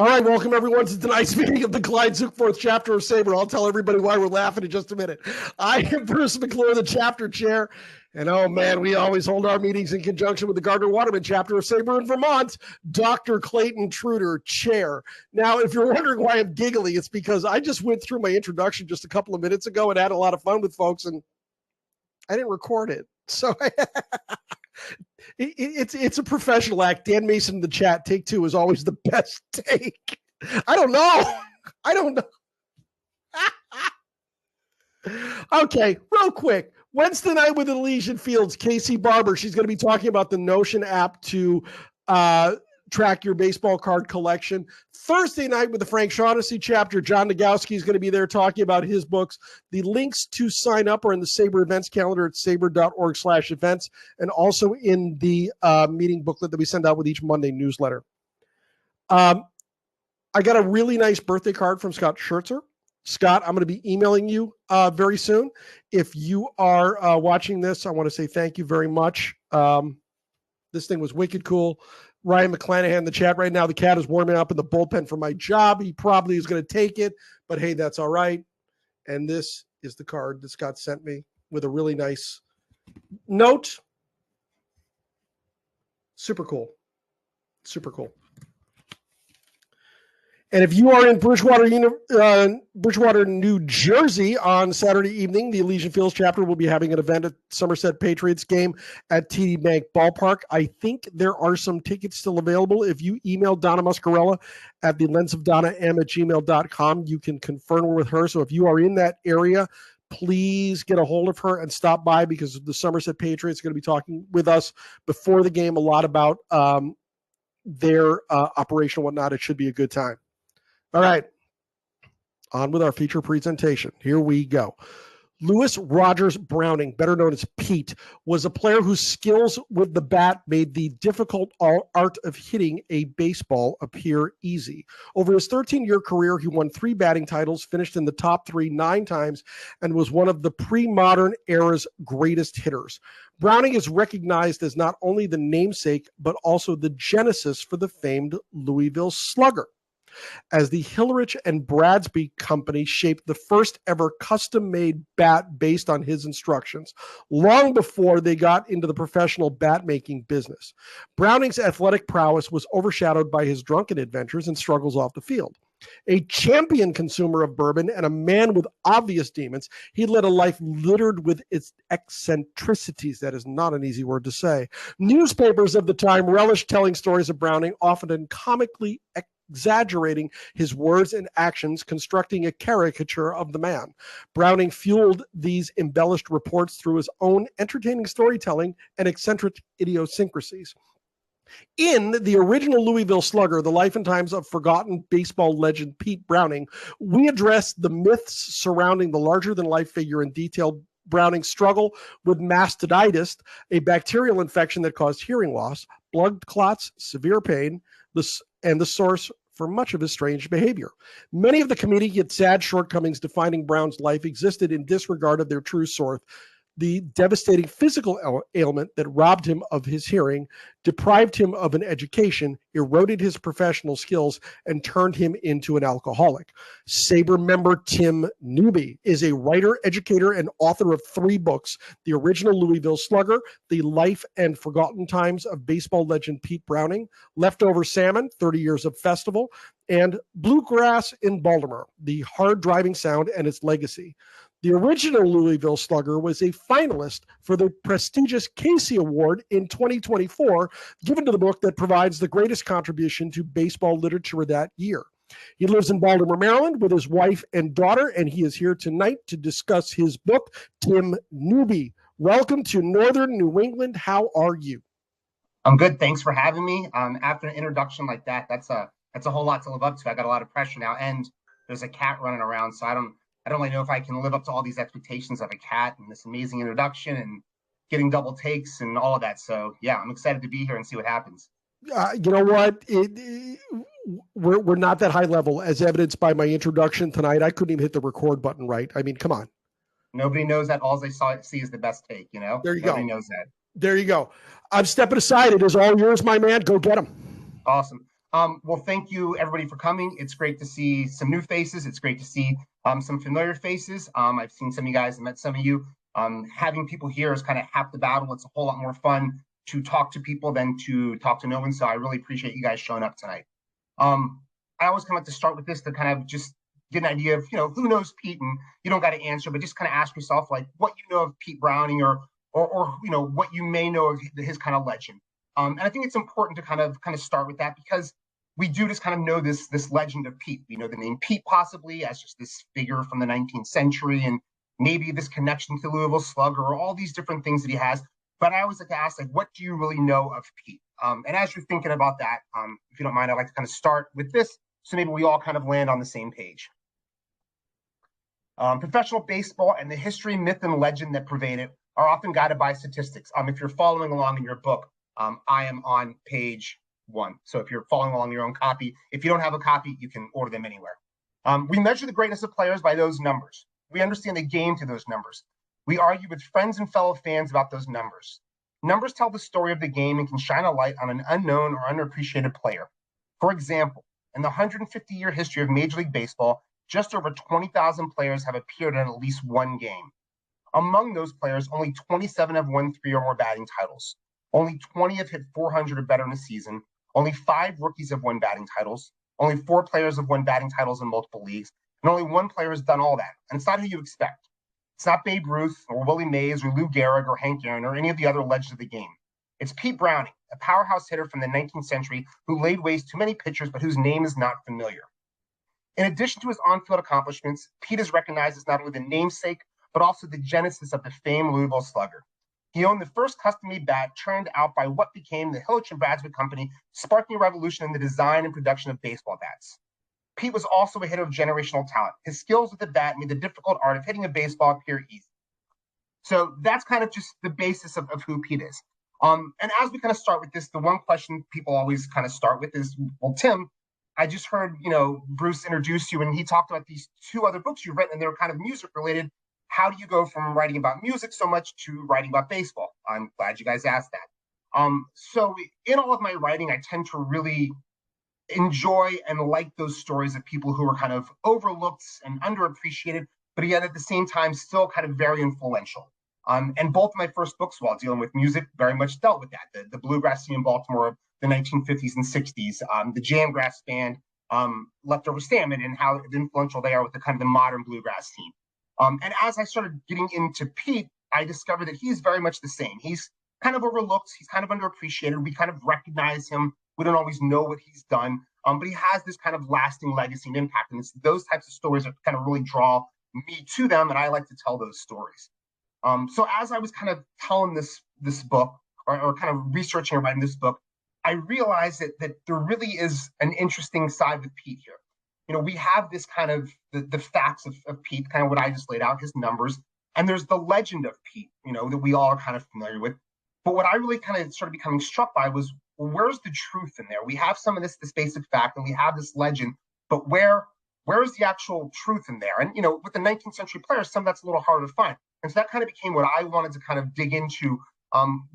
All right, welcome everyone to tonight's meeting of the Clyde Sukeforth chapter of SABR. I'll tell everybody why we're laughing in just a minute. I am Bruce McClure, the chapter chair, and oh man, we always hold our meetings in conjunction with the Gardner-Waterman chapter of SABR in Vermont, Dr. Clayton Truder, chair. Now, if you're wondering why I'm giggling, it's because I just went through my introduction just a couple of minutes ago and had a lot of fun with folks, and I didn't record it. So it's a professional act. Dan Mason in the chat, take two is always the best take. I don't know. Okay, real quick. Wednesday night with Elysian Fields, Casey Barber. She's going to be talking about the Notion app to track your baseball card collection. Thursday night with the Frank Shaughnessy chapter, John Nagowski is going to be there talking about his books. The links to sign up are in the SABR events calendar at sabr.org/events and also in the meeting booklet that we send out with each Monday newsletter. I got a really nice birthday card from Scott Schertzer. Scott, I'm going to be emailing you very soon. If you are watching this, I want to say thank you very much. This thing was wicked cool. Ryan McClanahan in the chat right now. The cat is warming up in the bullpen for my job. He probably is going to take it, but hey, that's all right. And this is the card that Scott sent me with a really nice note. Super cool. Super cool. And if you are in Bridgewater, New Jersey on Saturday evening, the Elysian Fields chapter will be having an event at Somerset Patriots game at TD Bank Ballpark. I think there are some tickets still available. If you email Donna Muscarella at thelensofdonnam@gmail.com, you can confirm with her. So if you are in that area, please get a hold of her and stop by because the Somerset Patriots are going to be talking with us before the game a lot about their operation and whatnot. It should be a good time. All right, on with our feature presentation. Here we go. Louis Rogers Browning, better known as Pete, was a player whose skills with the bat made the difficult art of hitting a baseball appear easy. Over his 13-year career, he won 3 batting titles, finished in the top 3 9 times, and was one of the pre-modern era's greatest hitters. Browning is recognized as not only the namesake, but also the genesis for the famed Louisville Slugger, as the Hillerich and Bradsby Company shaped the first ever custom-made bat based on his instructions, long before they got into the professional bat-making business. Browning's athletic prowess was overshadowed by his drunken adventures and struggles off the field. A champion consumer of bourbon and a man with obvious demons, he led a life littered with its eccentricities. That is not an easy word to say. Newspapers of the time relished telling stories of Browning, often comically exaggerating his words and actions, constructing a caricature of the man. Browning fueled these embellished reports through his own entertaining storytelling and eccentric idiosyncrasies. In the original Louisville Slugger, the life and times of forgotten baseball legend Pete Browning, we address the myths surrounding the larger-than-life figure and detailed Browning's struggle with mastitis, a bacterial infection that caused hearing loss, blood clots, severe pain, and the source for much of his strange behavior. Many of the comedic yet sad shortcomings defining Brown's life existed in disregard of their true source. The devastating physical ailment that robbed him of his hearing, deprived him of an education, eroded his professional skills, and turned him into an alcoholic. SABR member Tim Newby is a writer, educator, and author of 3 books: the original Louisville Slugger, The Life and Forgotten Times of Baseball Legend Pete Browning, Leftover Salmon, 30 Years of Festival, and Bluegrass in Baltimore, The Hard Driving Sound and Its Legacy. The original Louisville Slugger was a finalist for the prestigious Casey Award in 2024, given to the book that provides the greatest contribution to baseball literature that year. He lives in Baltimore, Maryland with his wife and daughter, and he is here tonight to discuss his book. Tim Newby, welcome to Northern New England. How are you? I'm good. Thanks for having me. After an introduction like that, that's a whole lot to live up to. I got a lot of pressure now, and there's a cat running around, so I don't really know if I can live up to all these expectations of a cat and this amazing introduction and getting double takes and all of that. So yeah, I'm excited to be here and see what happens. You know what? We're not that high level, as evidenced by my introduction tonight. I couldn't even hit the record button right. I mean, come on. Nobody knows that. All they see is the best take, you know? There you Nobody go. knows that. There you go. I'm stepping aside. It is all yours, my man. Go get him. Awesome. Well, thank you everybody for coming. It's great to see some new faces. It's great to see some familiar faces. I've seen some of you guys, I met some of you. Having people here is kind of half the battle. It's a whole lot more fun to talk to people than to talk to no one. So I really appreciate you guys showing up tonight. I always kind of like to start with this to kind of just get an idea of, who knows Pete, and you don't got to answer, but just kind of ask yourself like what you know of Pete Browning, or what you may know of his kind of legend. And I think it's important to kind of start with that, because we do just kind of know this legend of Pete. We know the name Pete possibly as just this figure from the 19th century, and maybe this connection to Louisville Slugger, or all these different things that he has. But I always like to ask, like, what do you really know of Pete? And as you're thinking about that, if you don't mind, I'd like to kind of start with this, so maybe we all kind of land on the same page. Professional baseball and the history, myth, and legend that pervade it are often guided by statistics. If you're following along in your book, I am on page 1. So if you're following along your own copy, if you don't have a copy, you can order them anywhere. We measure the greatness of players by those numbers. We understand the game through those numbers. We argue with friends and fellow fans about those numbers. Numbers tell the story of the game and can shine a light on an unknown or underappreciated player. For example, in the 150-year history of Major League Baseball, just over 20,000 players have appeared in at least one game. Among those players, only 27 have won 3 or more batting titles. Only 20 have hit 400 or better in a season. Only 5 rookies have won batting titles. Only 4 players have won batting titles in multiple leagues. And only 1 player has done all that. And it's not who you expect. It's not Babe Ruth or Willie Mays or Lou Gehrig or Hank Aaron or any of the other legends of the game. It's Pete Browning, a powerhouse hitter from the 19th century who laid waste to many pitchers, but whose name is not familiar. In addition to his on-field accomplishments, Pete is recognized as not only the namesake, but also the genesis of the famed Louisville Slugger. He owned the first custom-made bat turned out by what became the Hillerich Bradsby Company, sparking a revolution in the design and production of baseball bats. Pete was also a hitter of generational talent. His skills with the bat made the difficult art of hitting a baseball appear easy. So that's kind of just the basis of who Pete is. And as we kind of start with this, the one question people always kind of start with is, well, Tim, I just heard, Bruce introduce you, and he talked about these 2 other books you've written, and they were kind of music related. How do you go from writing about music so much to writing about baseball? I'm glad you guys asked that. So in all of my writing, I tend to really enjoy and like those stories of people who are kind of overlooked and underappreciated, but yet at the same time still kind of very influential. And both of my first books, while dealing with music, very much dealt with that. The bluegrass scene in Baltimore of the 1950s and 60s, the Jamgrass band, Leftover Salmon, and how influential they are with the kind of the modern bluegrass scene. And as I started getting into Pete, I discovered that he's very much the same. He's kind of overlooked. He's kind of underappreciated. We kind of recognize him. We don't always know what he's done, but he has this kind of lasting legacy and impact. And it's those types of stories that kind of really draw me to them, and I like to tell those stories. So as I was kind of telling this book, or kind of researching and writing this book, I realized that there really is an interesting side with Pete here. We have this kind of the facts of Pete, kind of what I just laid out, his numbers, and there's the legend of Pete, that we all are kind of familiar with. But what I really kind of started becoming struck by was, well, where's the truth in there? We have some of this basic fact, and we have this legend, but where is the actual truth in there? And with the 19th century players, some of that's a little harder to find. And so that kind of became what I wanted to kind of dig into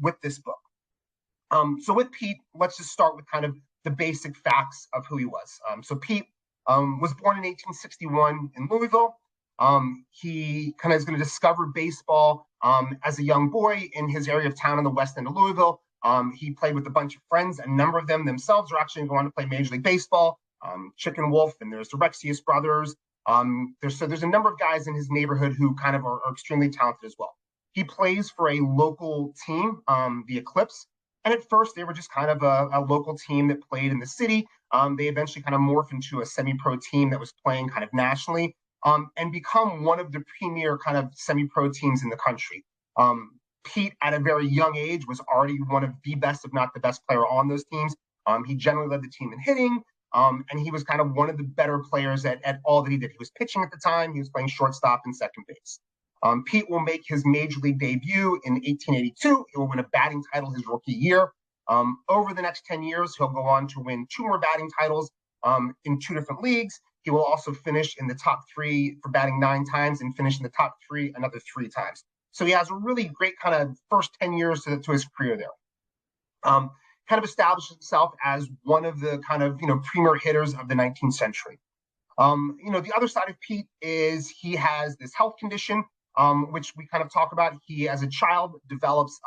with this book. So with Pete, let's just start with kind of the basic facts of who he was. So Pete was born in 1861 in Louisville. He kind of is going to discover baseball as a young boy in his area of town in the west end of Louisville. He played with a bunch of friends. A number of them themselves are actually going to play Major League Baseball. Chicken Wolf, and there's the Rexius brothers. There's a number of guys in his neighborhood who kind of are extremely talented as well. He plays for a local team, the Eclipse. And at first, they were just kind of a local team that played in the city. They eventually kind of morphed into a semi-pro team that was playing kind of nationally, and become one of the premier kind of semi-pro teams in the country. Pete, at a very young age, was already one of the best, if not the best player on those teams. He generally led the team in hitting, and he was kind of one of the better players at all that he did. He was pitching at the time. He was playing shortstop and second base. Pete will make his major league debut in 1882. He will win a batting title his rookie year. Over the next 10 years, he'll go on to win 2 more batting titles in 2 different leagues. He will also finish in the top 3 for batting 9 times and finish in the top 3 another 3 times. So he has a really great kind of first 10 years to his career there. kind of established himself as one of the kind of, premier hitters of the 19th century. The other side of Pete is he has this health condition, which we kind of talk about. He, as a child, develops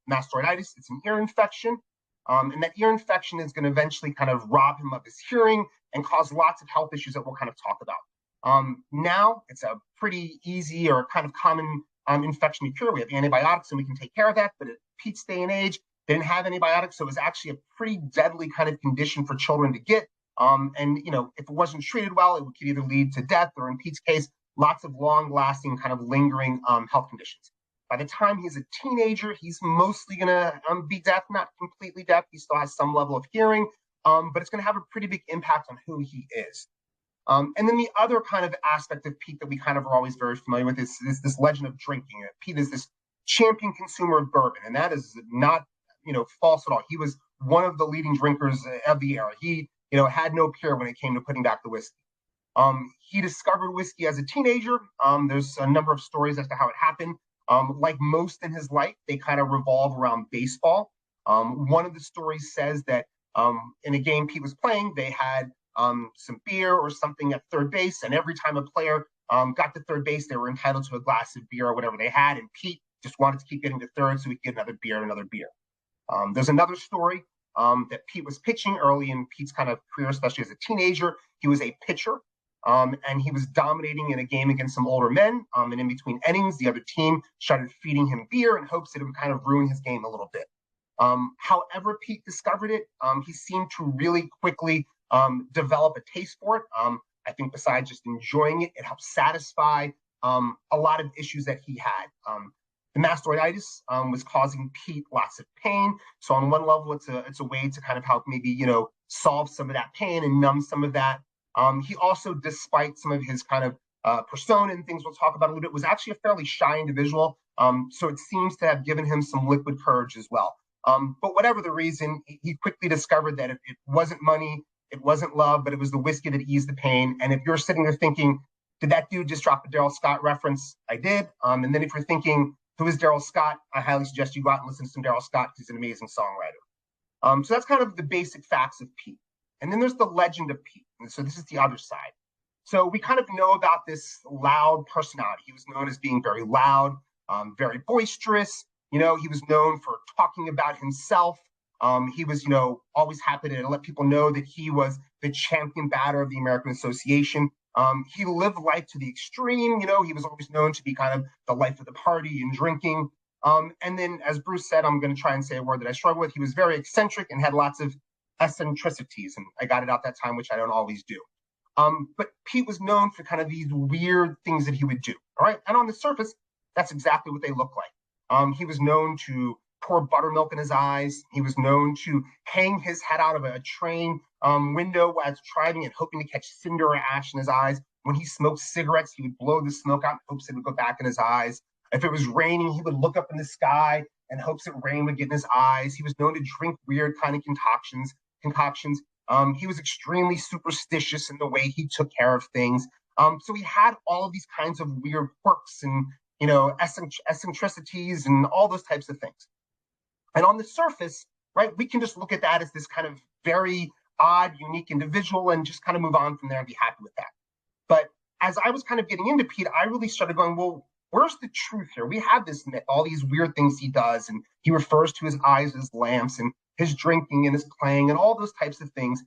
mastoiditis. It's an ear infection. And that ear infection is going to eventually kind of rob him of his hearing and cause lots of health issues that we'll kind of talk about. Now, it's a pretty easy or kind of common infection to cure. We have antibiotics and we can take care of that. But at Pete's day and age, they didn't have antibiotics. So it was actually a pretty deadly kind of condition for children to get. If it wasn't treated well, it could either lead to death or, in Pete's case, lots of long-lasting kind of lingering health conditions. By the time he's a teenager, he's mostly going to be deaf, not completely deaf. He still has some level of hearing, but it's going to have a pretty big impact on who he is. And then the other kind of aspect of Pete that we kind of are always very familiar with is this legend of drinking. Pete is this champion consumer of bourbon, and that is not, false at all. He was one of the leading drinkers of the era. He, had no peer when it came to putting back the whiskey. He discovered whiskey as a teenager. There's a number of stories as to how it happened. Like most in his life, they kind of revolve around baseball. One of the stories says that in a game Pete was playing, they had some beer or something at third base, and every time a player got to third base, they were entitled to a glass of beer or whatever they had, and Pete just wanted to keep getting to third so he could get another beer and another beer. There's another story that Pete was pitching early in Pete's kind of career, especially as a teenager. He was a pitcher. And he was dominating in a game against some older men. And in between innings, the other team started feeding him beer in hopes that it would kind of ruin his game a little bit. However, Pete discovered it. He seemed to really quickly develop a taste for it. I think besides just enjoying it, it helped satisfy a lot of issues that he had. The mastoiditis was causing Pete lots of pain. So on one level, it's a way to kind of help maybe, solve some of that pain and numb some of that. He also, despite some of his kind of persona and things we'll talk about a little bit, was actually a fairly shy individual. So it seems to have given him some liquid courage as well. But whatever the reason, he quickly discovered that it wasn't money, it wasn't love, but it was the whiskey that eased the pain. And if you're sitting there thinking, did that dude just drop a Daryl Scott reference? I did. And then if you're thinking, who is Daryl Scott? I highly suggest you go out and listen to some Daryl Scott because he's an amazing songwriter. So that's kind of the basic facts of Pete. And then there's the legend of Pete. And so this is the other side. So we kind of know about this loud personality. He was known as being very loud, very boisterous. He was known for talking about himself. He was, always happy to let people know that he was the champion batter of the American Association. He lived life to the extreme. He was always known to be kind of the life of the party and drinking. And then, as Bruce said, I'm going to try and say a word that I struggle with. He was very eccentric and had lots of eccentricities, and I got it out that time, which I don't always do. But Pete was known for kind of these weird things that he would do. All right, and on the surface, that's exactly what they look like. He was known to pour buttermilk in his eyes. He was known to hang his head out of a train window while driving and hoping to catch cinder or ash in his eyes. When he smoked cigarettes, he would blow the smoke out in hopes it would go back in his eyes. If it was raining, he would look up in the sky in hopes that rain would get in his eyes. He was known to drink weird kind of concoctions. He was extremely superstitious in the way he took care of things. So he had all of these kinds of weird quirks and, eccentricities and all those types of things. And on the surface, right, we can just look at that as this kind of very odd, unique individual and just kind of move on from there and be happy with that. But as I was kind of getting into Pete, I really started going, well, where's the truth here? We have this myth, all these weird things he does, and he refers to his eyes as lamps and his drinking and his playing and all those types of things.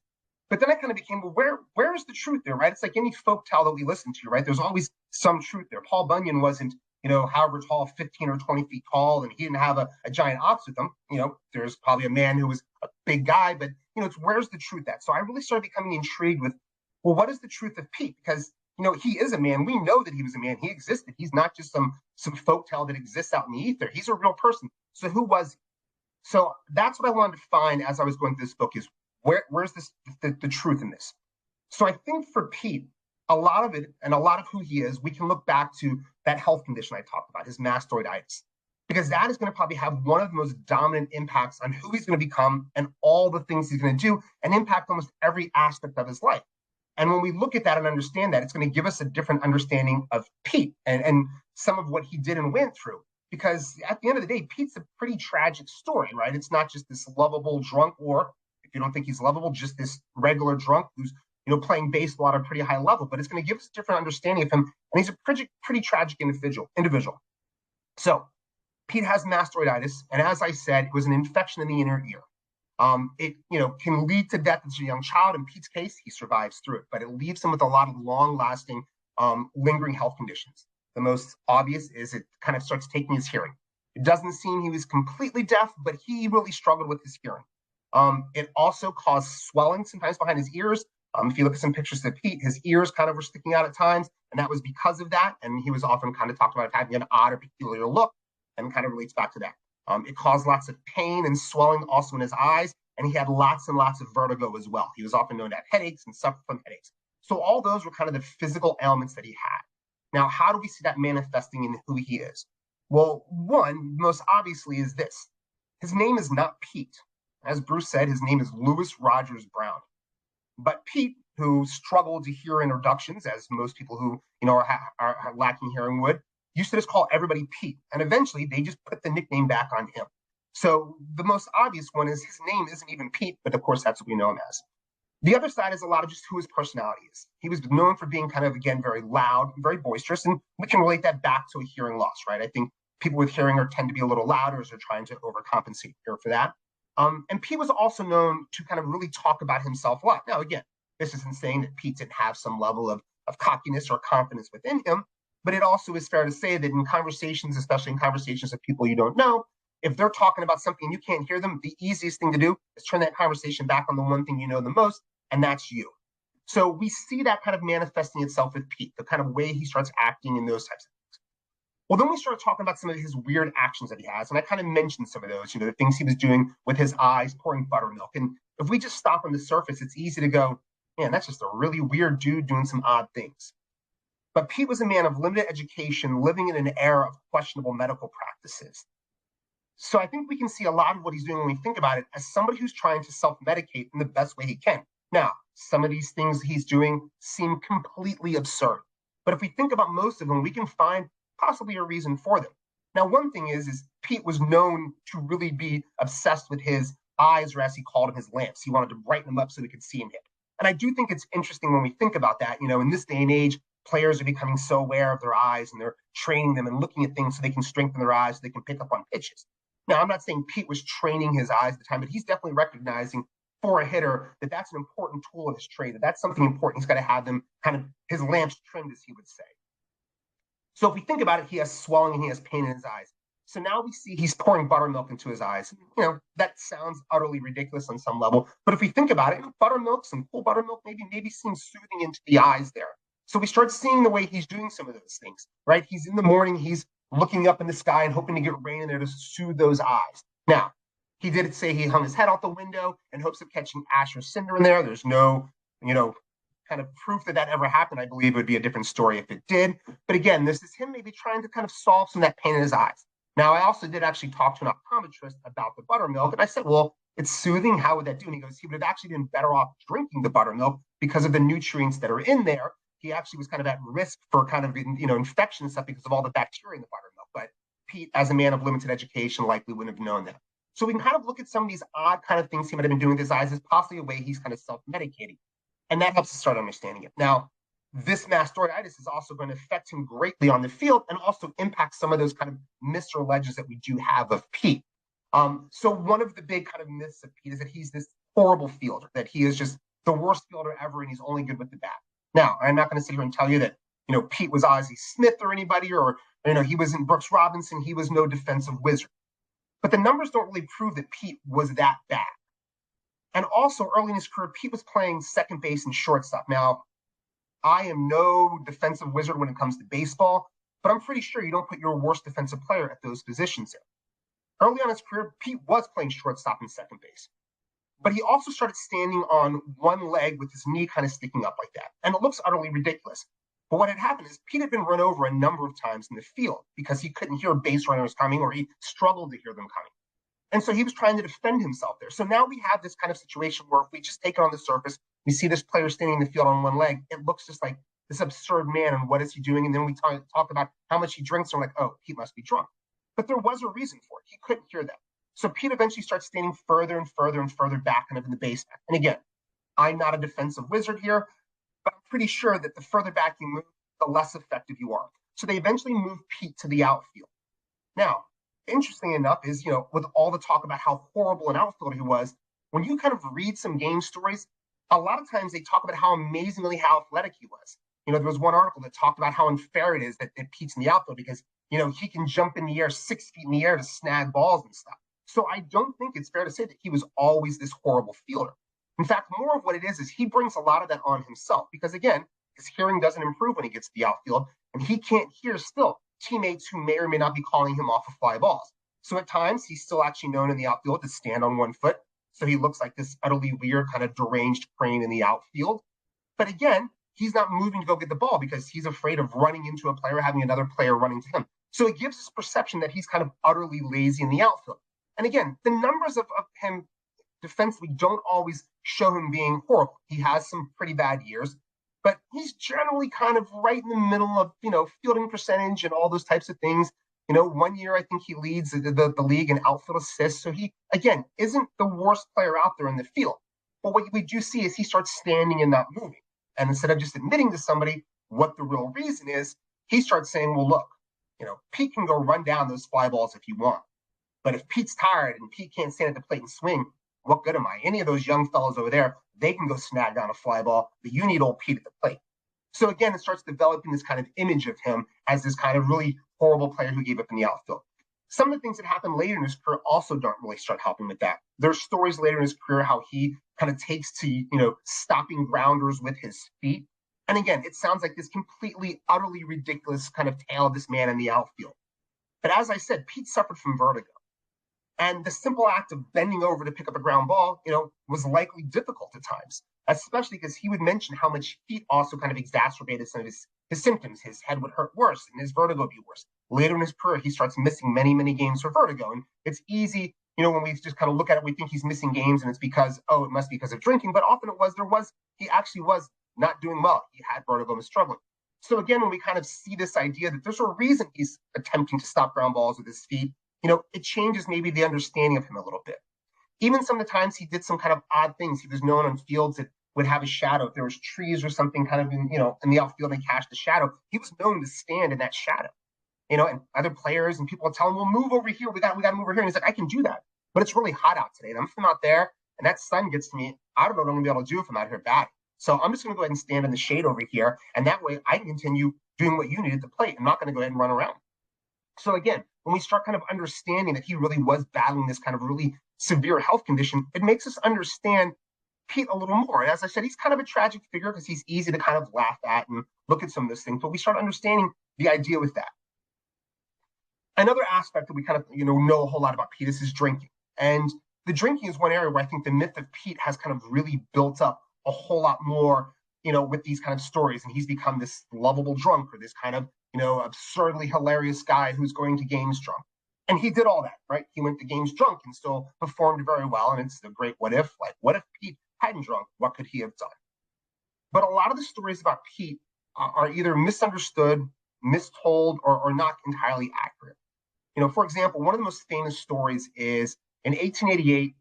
But then I kind of became, well, where is the truth there, right? It's like any folk tale that we listen to, right? There's always some truth there. Paul Bunyan wasn't, however tall, 15 or 20 feet tall, and he didn't have a giant ox with him. There's probably a man who was a big guy, but, it's where's the truth at? So I really started becoming intrigued with, well, what is the truth of Pete? Because, he is a man. We know that he was a man. He existed. He's not just some folk tale that exists out in the ether. He's a real person. So who was he? So that's what I wanted to find as I was going through this book is where's the truth in this? So I think for Pete, a lot of it and a lot of who he is, we can look back to that health condition I talked about, his mastoiditis, because that is going to probably have one of the most dominant impacts on who he's going to become and all the things he's going to do and impact almost every aspect of his life. And when we look at that and understand that, it's going to give us a different understanding of Pete and some of what he did and went through. because at the end of the day, Pete's a pretty tragic story, right? It's not just this lovable drunk, or if you don't think he's lovable, just this regular drunk who's playing baseball at a pretty high level. But it's going to give us a different understanding of him, and he's a pretty tragic individual. So Pete has mastoiditis, and as I said, it was an infection in the inner ear. It can lead to death as a young child. In Pete's case, he survives through it, but it leaves him with a lot of long-lasting, lingering health conditions. The most obvious is it kind of starts taking his hearing. It doesn't seem he was completely deaf, but he really struggled with his hearing. It also caused swelling sometimes behind his ears. If you look at some pictures of Pete, his ears kind of were sticking out at times, and that was because of that. And he was often kind of talked about having an odd or peculiar look, and kind of relates back to that. It caused lots of pain and swelling also in his eyes, and he had lots and lots of vertigo as well. He was often known to have headaches and suffer from headaches. So all those were kind of the physical ailments that he had. Now, how do we see that manifesting in who he is? Well, one, most obviously, is this. His name is not Pete. As Bruce said, his name is Louis Rogers Brown. But Pete, who struggled to hear introductions, as most people who are lacking hearing would, used to just call everybody Pete. And eventually, they just put the nickname back on him. So the most obvious one is his name isn't even Pete, but of course, that's what we know him as. The other side is a lot of just who his personality is. He was known for being kind of, again, very loud, very boisterous, and we can relate that back to a hearing loss, right? I think people with hearing tend to be a little louder as they're trying to overcompensate here for that. And Pete was also known to kind of really talk about himself a lot. Now, again, this isn't saying that Pete didn't have some level of cockiness or confidence within him, but it also is fair to say that in conversations, especially in conversations with people you don't know, if they're talking about something you can't hear them, the easiest thing to do is turn that conversation back on the one thing you know the most, and that's you. So we see that kind of manifesting itself with Pete, the kind of way he starts acting in those types of things. Well, then we start talking about some of his weird actions that he has, and I kind of mentioned some of those, the things he was doing with his eyes, pouring buttermilk. And if we just stop on the surface, it's easy to go, man, that's just a really weird dude doing some odd things. But Pete was a man of limited education, living in an era of questionable medical practices. So I think we can see a lot of what he's doing when we think about it as somebody who's trying to self-medicate in the best way he can. Now, some of these things he's doing seem completely absurd. But if we think about most of them, we can find possibly a reason for them. Now, one thing is Pete was known to really be obsessed with his eyes, or as he called them, his lamps. He wanted to brighten them up so we could see him hit. And I do think it's interesting when we think about that. In this day and age, players are becoming so aware of their eyes, and they're training them and looking at things so they can strengthen their eyes, so they can pick up on pitches. Now, I'm not saying Pete was training his eyes at the time, but he's definitely recognizing for a hitter that that's an important tool of his trade, that that's something important. He's got to have them kind of his lamps trimmed, as he would say. So if we think about it, he has swelling and he has pain in his eyes. So now we see he's pouring buttermilk into his eyes. That sounds utterly ridiculous on some level. But if we think about it, buttermilk, some cool buttermilk, maybe seems soothing into the eyes there. So we start seeing the way he's doing some of those things, right? He's in the morning, he's looking up in the sky and hoping to get rain in there to soothe those eyes. Now, he did say he hung his head out the window in hopes of catching ash or cinder in there. There's no, kind of proof that ever happened. I believe it would be a different story if it did. But again, this is him maybe trying to kind of solve some of that pain in his eyes. Now, I also did actually talk to an optometrist about the buttermilk, and I said, well, it's soothing. How would that do? And he goes, he would have actually been better off drinking the buttermilk because of the nutrients that are in there. He actually was kind of at risk for kind of, infection and stuff because of all the bacteria in the buttermilk. But Pete, as a man of limited education, likely wouldn't have known that. So we can kind of look at some of these odd kind of things he might have been doing with his eyes as possibly a way he's kind of self-medicating. And that helps us start understanding it. Now, this mastoiditis is also going to affect him greatly on the field and also impact some of those kind of myths or legends that we do have of Pete. So one of the big kind of myths of Pete is that he's this horrible fielder, that he is just the worst fielder ever and he's only good with the bat. Now, I'm not going to sit here and tell you that, Pete was Ozzie Smith or anybody, or, he wasn't Brooks Robinson. He was no defensive wizard. But the numbers don't really prove that Pete was that bad. And also, early in his career, Pete was playing second base and shortstop. Now, I am no defensive wizard when it comes to baseball, but I'm pretty sure you don't put your worst defensive player at those positions there. Early on in his career, Pete was playing shortstop and second base. But he also started standing on one leg with his knee kind of sticking up like that. And it looks utterly ridiculous. But what had happened is Pete had been run over a number of times in the field because he couldn't hear base runners coming, or he struggled to hear them coming. And so he was trying to defend himself there. So now we have this kind of situation where if we just take it on the surface, we see this player standing in the field on one leg, it looks just like this absurd man, and what is he doing? And then we talk about how much he drinks, and we're like, oh, Pete must be drunk. But there was a reason for it. He couldn't hear them. So Pete eventually starts standing further and further and further back kind of in the basement. And again, I'm not a defensive wizard here, but I'm pretty sure that the further back you move, the less effective you are. So they eventually move Pete to the outfield. Now, interesting enough is, with all the talk about how horrible an outfielder he was, when you kind of read some game stories, a lot of times they talk about how amazingly how athletic he was. There was one article that talked about how unfair it is that Pete's in the outfield because, he can jump in the air 6 feet in the air to snag balls and stuff. So I don't think it's fair to say that he was always this horrible fielder. In fact, more of what it is he brings a lot of that on himself because, again, his hearing doesn't improve when he gets to the outfield, and he can't hear still teammates who may or may not be calling him off of fly balls. So at times, he's still actually known in the outfield to stand on one foot. So he looks like this utterly weird, kind of deranged crane in the outfield. But again, he's not moving to go get the ball because he's afraid of running into a player, having another player running to him. So it gives this perception that he's kind of utterly lazy in the outfield. And again, the numbers of him defensively don't always show him being horrible. He has some pretty bad years, but he's generally kind of right in the middle of, fielding percentage and all those types of things. 1 year, I think he leads the league in outfield assists. So he, again, isn't the worst player out there in the field. But what we do see is he starts standing and not moving. And instead of just admitting to somebody what the real reason is, he starts saying, well, look, Pete can go run down those fly balls if you want. But if Pete's tired and Pete can't stand at the plate and swing, what good am I? Any of those young fellows over there, they can go snag down a fly ball, but you need old Pete at the plate. So again, it starts developing this kind of image of him as this kind of really horrible player who gave up in the outfield. Some of the things that happen later in his career also don't really start helping with that. There's stories later in his career how he kind of takes to, stopping grounders with his feet. And again, it sounds like this completely, utterly ridiculous kind of tale of this man in the outfield. But as I said, Pete suffered from vertigo. And the simple act of bending over to pick up a ground ball, was likely difficult at times, especially because he would mention how much heat also kind of exacerbated some of his symptoms. His head would hurt worse and his vertigo would be worse. Later in his career, he starts missing many, many games for vertigo. And it's easy, when we just kind of look at it, we think he's missing games and it's because, it must be because of drinking. But often he actually was not doing well. He had vertigo and was struggling. So again, when we kind of see this idea that there's a reason he's attempting to stop ground balls with his feet, it changes maybe the understanding of him a little bit. Even some of the times he did some kind of odd things. He was known on fields that would have a shadow. If there was trees or something kind of in the outfield and cast the shadow, he was known to stand in that shadow. And other players and people would tell him, well, move over here. We got to move over here. And he's like, I can do that. But it's really hot out today. And I'm from out there and that sun gets to me. I don't know what I'm going to be able to do if I'm out here batting. So I'm just going to go ahead and stand in the shade over here. And that way I can continue doing what you need at the plate. I'm not going to go ahead and run around. So again, when we start kind of understanding that he really was battling this kind of really severe health condition, it makes us understand Pete a little more. And as I said, he's kind of a tragic figure because he's easy to kind of laugh at and look at some of those things, but we start understanding the idea with that. Another aspect that we kind of, know a whole lot about Pete is his drinking. And the drinking is one area where I think the myth of Pete has kind of really built up a whole lot more, with these kind of stories. And he's become this lovable drunk or this kind of, absurdly hilarious guy who's going to games drunk. And he did all that, right? He went to games drunk and still performed very well. And it's the great what if, like, what if Pete hadn't drunk? What could he have done? But a lot of the stories about Pete are either misunderstood, mistold, or not entirely accurate. For example, one of the most famous stories is in 1888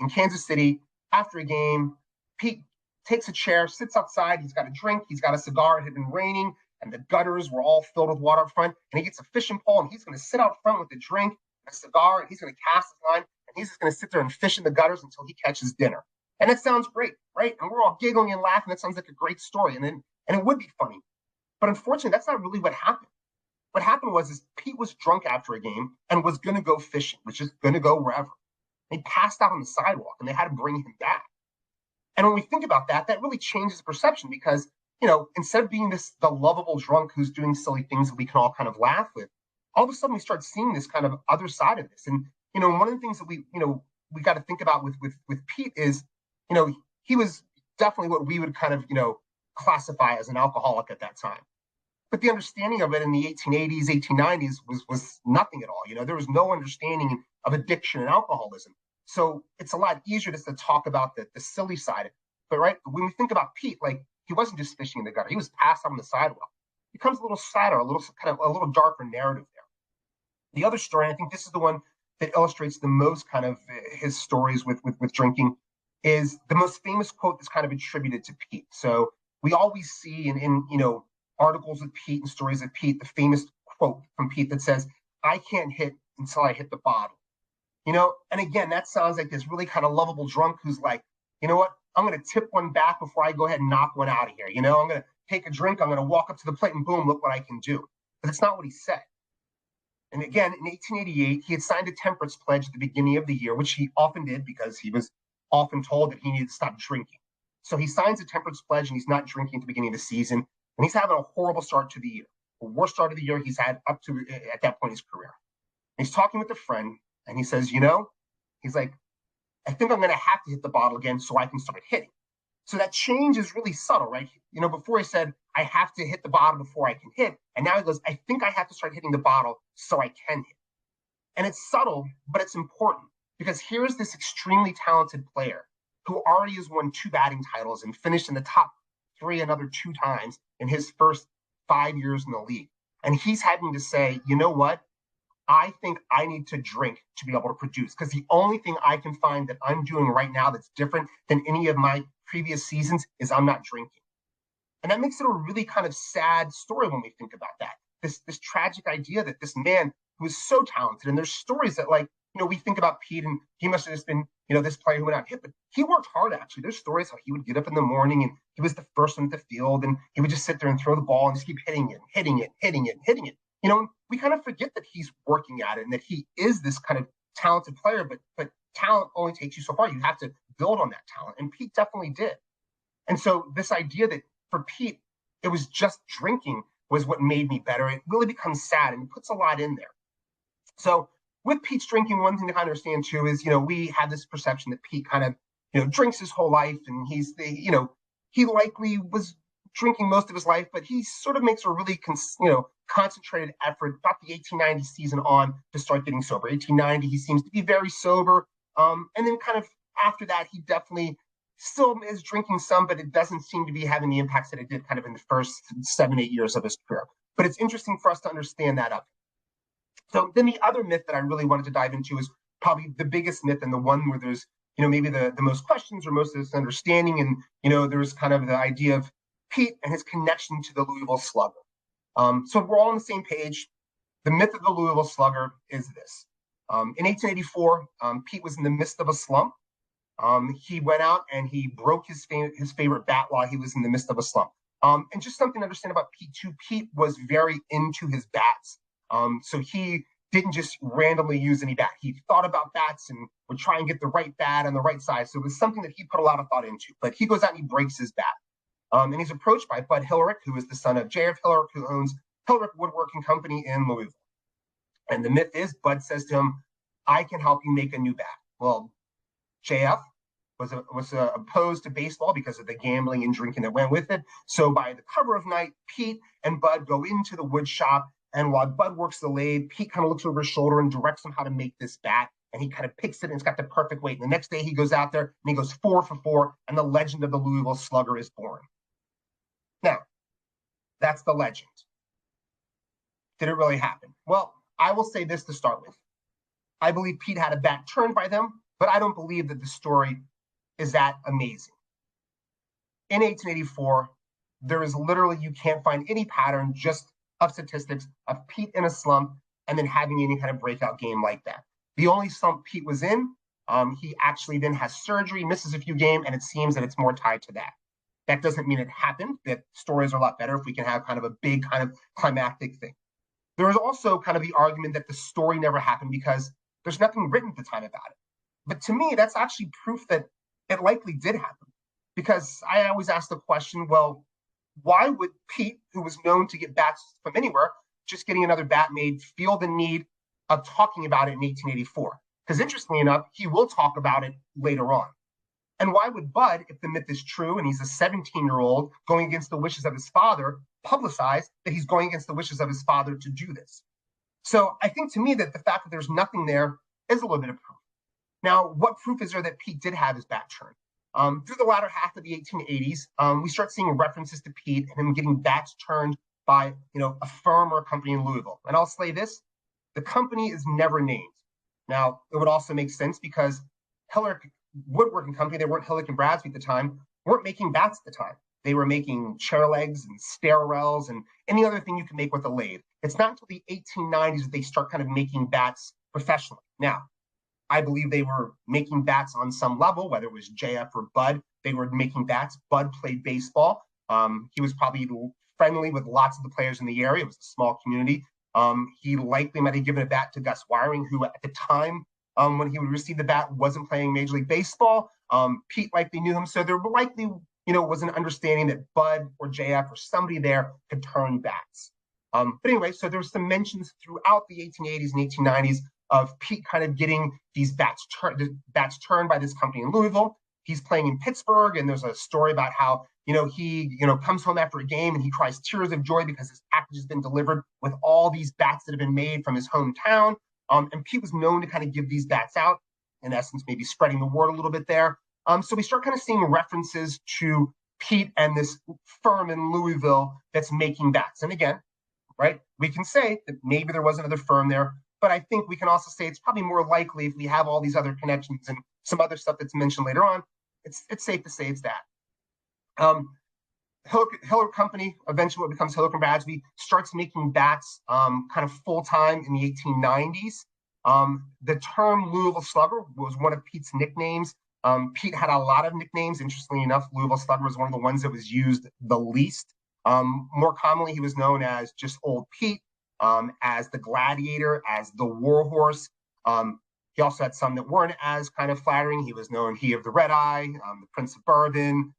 in Kansas City, after a game, Pete takes a chair, sits outside, he's got a drink, he's got a cigar, it had been raining, and the gutters were all filled with water up front, and he gets a fishing pole, and he's going to sit out front with a drink, a cigar, and he's going to cast his line, and he's just going to sit there and fish in the gutters until he catches dinner. And it sounds great, right? And we're all giggling and laughing. That sounds like a great story, and it would be funny. But unfortunately, that's not really what happened. What happened was Pete was drunk after a game and was going to go fishing, which is going to go wherever. He passed out on the sidewalk, and they had to bring him back. And when we think about that, that really changes the perception because, instead of being the lovable drunk who's doing silly things that we can all kind of laugh with, all of a sudden we start seeing this kind of other side of this. And, one of the things that we got to think about with Pete is, he was definitely what we would kind of, classify as an alcoholic at that time. But the understanding of it in the 1880s, 1890s was nothing at all. There was no understanding of addiction and alcoholism. So it's a lot easier just to talk about the silly side of it. But right, when we think about Pete, like he wasn't just fishing in the gutter; he was passed out on the sidewalk. It becomes a little sadder, a little darker narrative there. The other story, and I think this is the one that illustrates the most kind of his stories with drinking, is the most famous quote that's kind of attributed to Pete. So we always see in articles with Pete and stories of Pete, the famous quote from Pete that says, "I can't hit until I hit the bottle." And again, that sounds like this really kind of lovable drunk who's like, you know what? I'm going to tip one back before I go ahead and knock one out of here. I'm going to take a drink. I'm going to walk up to the plate and boom, look what I can do. But that's not what he said. And again, in 1888, he had signed a temperance pledge at the beginning of the year, which he often did because he was often told that he needed to stop drinking. So he signs a temperance pledge and he's not drinking at the beginning of the season. And he's having a horrible start to the year, the worst start of the year he's had up to at that point in his career. And he's talking with a friend and he says, he's like, I think I'm going to have to hit the bottle again so I can start hitting. So that change is really subtle, right? Before he said, I have to hit the bottle before I can hit. And now he goes, I think I have to start hitting the bottle so I can hit. And it's subtle, but it's important because here's this extremely talented player who already has won 2 batting titles and finished in the top 3 another 2 times in his first 5 years in the league. And he's having to say, you know what? I think I need to drink to be able to produce because the only thing I can find that I'm doing right now that's different than any of my previous seasons is I'm not drinking. And that makes it a really kind of sad story when we think about that. This tragic idea that this man who was so talented, and there's stories that we think about Pete and he must have just been, this player who went out and hit, but he worked hard actually. There's stories how he would get up in the morning and he was the first one at the field and he would just sit there and throw the ball and just keep hitting it. We kind of forget that he's working at it and that he is this kind of talented player, but talent only takes you so far. You have to build on that talent. And Pete definitely did. And so this idea that for Pete, it was just drinking was what made me better. It really becomes sad and it puts a lot in there. So with Pete's drinking, one thing to kind of understand too is, we have this perception that Pete kind of, drinks his whole life and he likely was drinking most of his life, but he sort of makes a really, concentrated effort about the 1890 season on to start getting sober. 1890, he seems to be very sober. And then kind of after that, he definitely still is drinking some, but it doesn't seem to be having the impacts that it did kind of in the first 7-8 years of his career. But it's interesting for us to understand that up. So then the other myth that I really wanted to dive into is probably the biggest myth and the one where there's, maybe the most questions or most misunderstanding. And, there's kind of the idea of Pete and his connection to the Louisville Slugger. So we're all on the same page. The myth of the Louisville Slugger is this. In 1884, Pete was in the midst of a slump. He went out and he broke his favorite bat while he was in the midst of a slump. And just something to understand about Pete too, Pete was very into his bats. So he didn't just randomly use any bat. He thought about bats and would try and get the right bat on the right size. So it was something that he put a lot of thought into. But he goes out and he breaks his bat. And he's approached by Bud Hillerich, who is the son of J.F. Hillerich, who owns Hillerich Woodworking Company in Louisville. And the myth is, Bud says to him, I can help you make a new bat. Well, J.F. was opposed to baseball because of the gambling and drinking that went with it. So by the cover of night, Pete and Bud go into the wood shop. And while Bud works the lathe, Pete kind of looks over his shoulder and directs him how to make this bat. And he kind of picks it and it's got the perfect weight. And the next day he goes out there and he goes 4 for 4. And the legend of the Louisville Slugger is born. Now, that's the legend. Did it really happen? Well, I will say this to start with. I believe Pete had a bat turned by them, but I don't believe that the story is that amazing. In 1884, there is literally, you can't find any pattern just of statistics of Pete in a slump and then having any kind of breakout game like that. The only slump Pete was in, he actually then has surgery, misses a few games, and it seems that it's more tied to that. That doesn't mean it happened, that stories are a lot better if we can have kind of a big kind of climactic thing. There is also kind of the argument that the story never happened because there's nothing written at the time about it. But to me, that's actually proof that it likely did happen. Because I always ask the question, well, why would Pete, who was known to get bats from anywhere, just getting another bat made, feel the need of talking about it in 1884? Because interestingly enough, he will talk about it later on. And why would Bud, if the myth is true and he's a 17-year-old going against the wishes of his father, publicize that he's going against the wishes of his father to do this? So I think to me that the fact that there's nothing there is a little bit of proof. Now, what proof is there that Pete did have his bat turned? Through the latter half of the 1880s, we start seeing references to Pete and him getting bats turned by a firm or a company in Louisville. And I'll say this, The company is never named. Now, it would also make sense because Hillerich Woodworking Company, they weren't Hillerich and Bradsby at the time, weren't making bats at the time. They were making chair legs and stair rails and any other thing you can make with a lathe. It's not until the 1890s that they start kind of making bats professionally. Now, I believe they were making bats on some level, whether it was JF or Bud. They were making bats. Bud played baseball. He was probably friendly with lots of the players in the area. It was a small community. He likely might have given a bat to Gus Wiring, who at the time when he would receive the bat wasn't playing Major League Baseball. Pete likely knew him, so there likely was an understanding that Bud or JF or somebody there could turn bats. But anyway, so there were some mentions throughout the 1880s and 1890s of Pete kind of getting these bats turned by this company in Louisville. He's playing in Pittsburgh, and there's a story about how he comes home after a game and he cries tears of joy because his package has been delivered with all these bats that have been made from his hometown. And Pete was known to kind of give these bats out, in essence, maybe spreading the word a little bit there. So we start kind of seeing references to Pete and this firm in Louisville that's making bats. And again, right, we can say that maybe there was another firm there, but I think we can also say it's probably more likely if we have all these other connections and some other stuff that's mentioned later on, it's safe to say it's that. Hillerich Company, eventually what becomes Hillerich and Bradsby, starts making bats kind of full-time in the 1890s. The term Louisville Slugger was one of Pete's nicknames. Pete had a lot of nicknames. Interestingly enough, Louisville Slugger was one of the ones that was used the least. More commonly, he was known as just Old Pete, as the Gladiator, as the Warhorse. He also had some that weren't as kind of flattering. He was known He of the Red Eye, the Prince of Bourbon,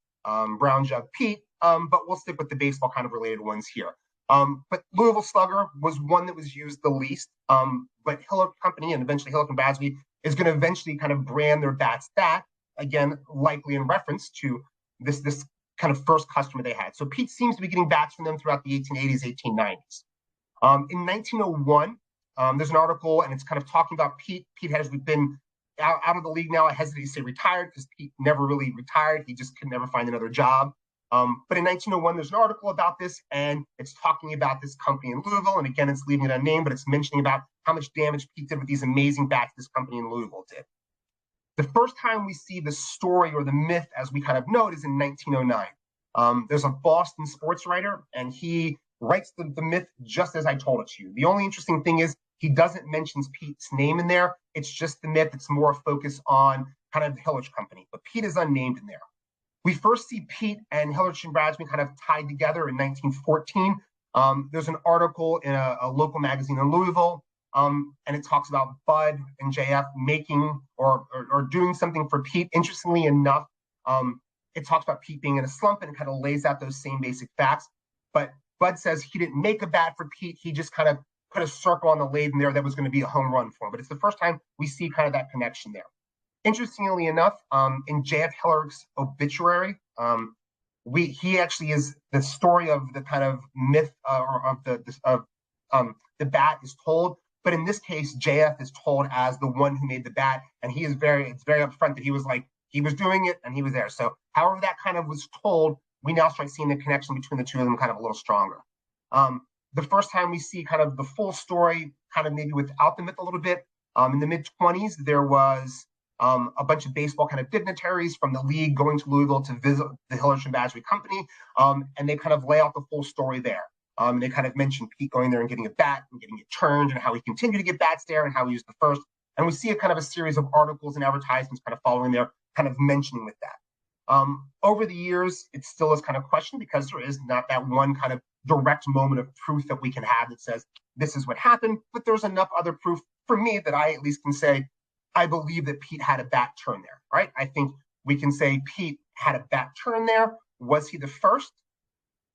Brown Jug Pete, but we'll stick with the baseball kind of related ones here. But Louisville Slugger was one that was used the least. But Hillerich Company and eventually Hillerich and Bradsby is going to eventually kind of brand their bats that, again, likely in reference to this kind of first customer they had. So Pete seems to be getting bats from them throughout the 1880s, 1890s. In 1901, there's an article, and it's kind of talking about Pete. Pete has been out of the league now. I hesitate to say retired because Pete never really retired. He just could never find another job. But in 1901, there's an article about this, and it's talking about this company in Louisville. And again, it's leaving it unnamed, but it's mentioning about how much damage Pete did with these amazing bats this company in Louisville did. The first time we see the story or the myth, as we kind of know it, is in 1909. There's a Boston sports writer, and he writes the myth just as I told it to you. The only interesting thing is he doesn't mention Pete's name in there. It's just the myth. It's more focused on kind of the Hillerich Company, but Pete is unnamed in there. We first see Pete and Hillerich and Bradsby kind of tied together in 1914. There's an article in a local magazine in Louisville, and it talks about Bud and JF making or doing something for Pete. Interestingly enough, it talks about Pete being in a slump, and it kind of lays out those same basic facts. But Bud says he didn't make a bat for Pete. He just kind of put a circle on the lathe in there that was going to be a home run for him. But it's the first time we see kind of that connection there. Interestingly enough, in J.F. Hillerich's obituary, he actually is the story of the kind of myth of the bat is told. But in this case, J.F. is told as the one who made the bat, and it's very upfront that he was doing it and he was there. So however that kind of was told, we now start seeing the connection between the two of them kind of a little stronger. The first time we see kind of the full story, kind of maybe without the myth a little bit, in the mid-20s, there was a bunch of baseball kind of dignitaries from the league going to Louisville to visit the Hillerich and Bradsby Company, and they kind of lay out the full story there. They kind of mentioned Pete going there and getting a bat and getting it turned, and how he continued to get bats there, and how he was the first. And we see a kind of a series of articles and advertisements kind of following there, kind of mentioning with that. Over the years, it still is kind of questioned because there is not that one kind of direct moment of proof that we can have that says this is what happened, but there's enough other proof for me that I at least can say I believe that Pete had a bat turn there, right? I think we can say Pete had a bat turn there. Was he the first?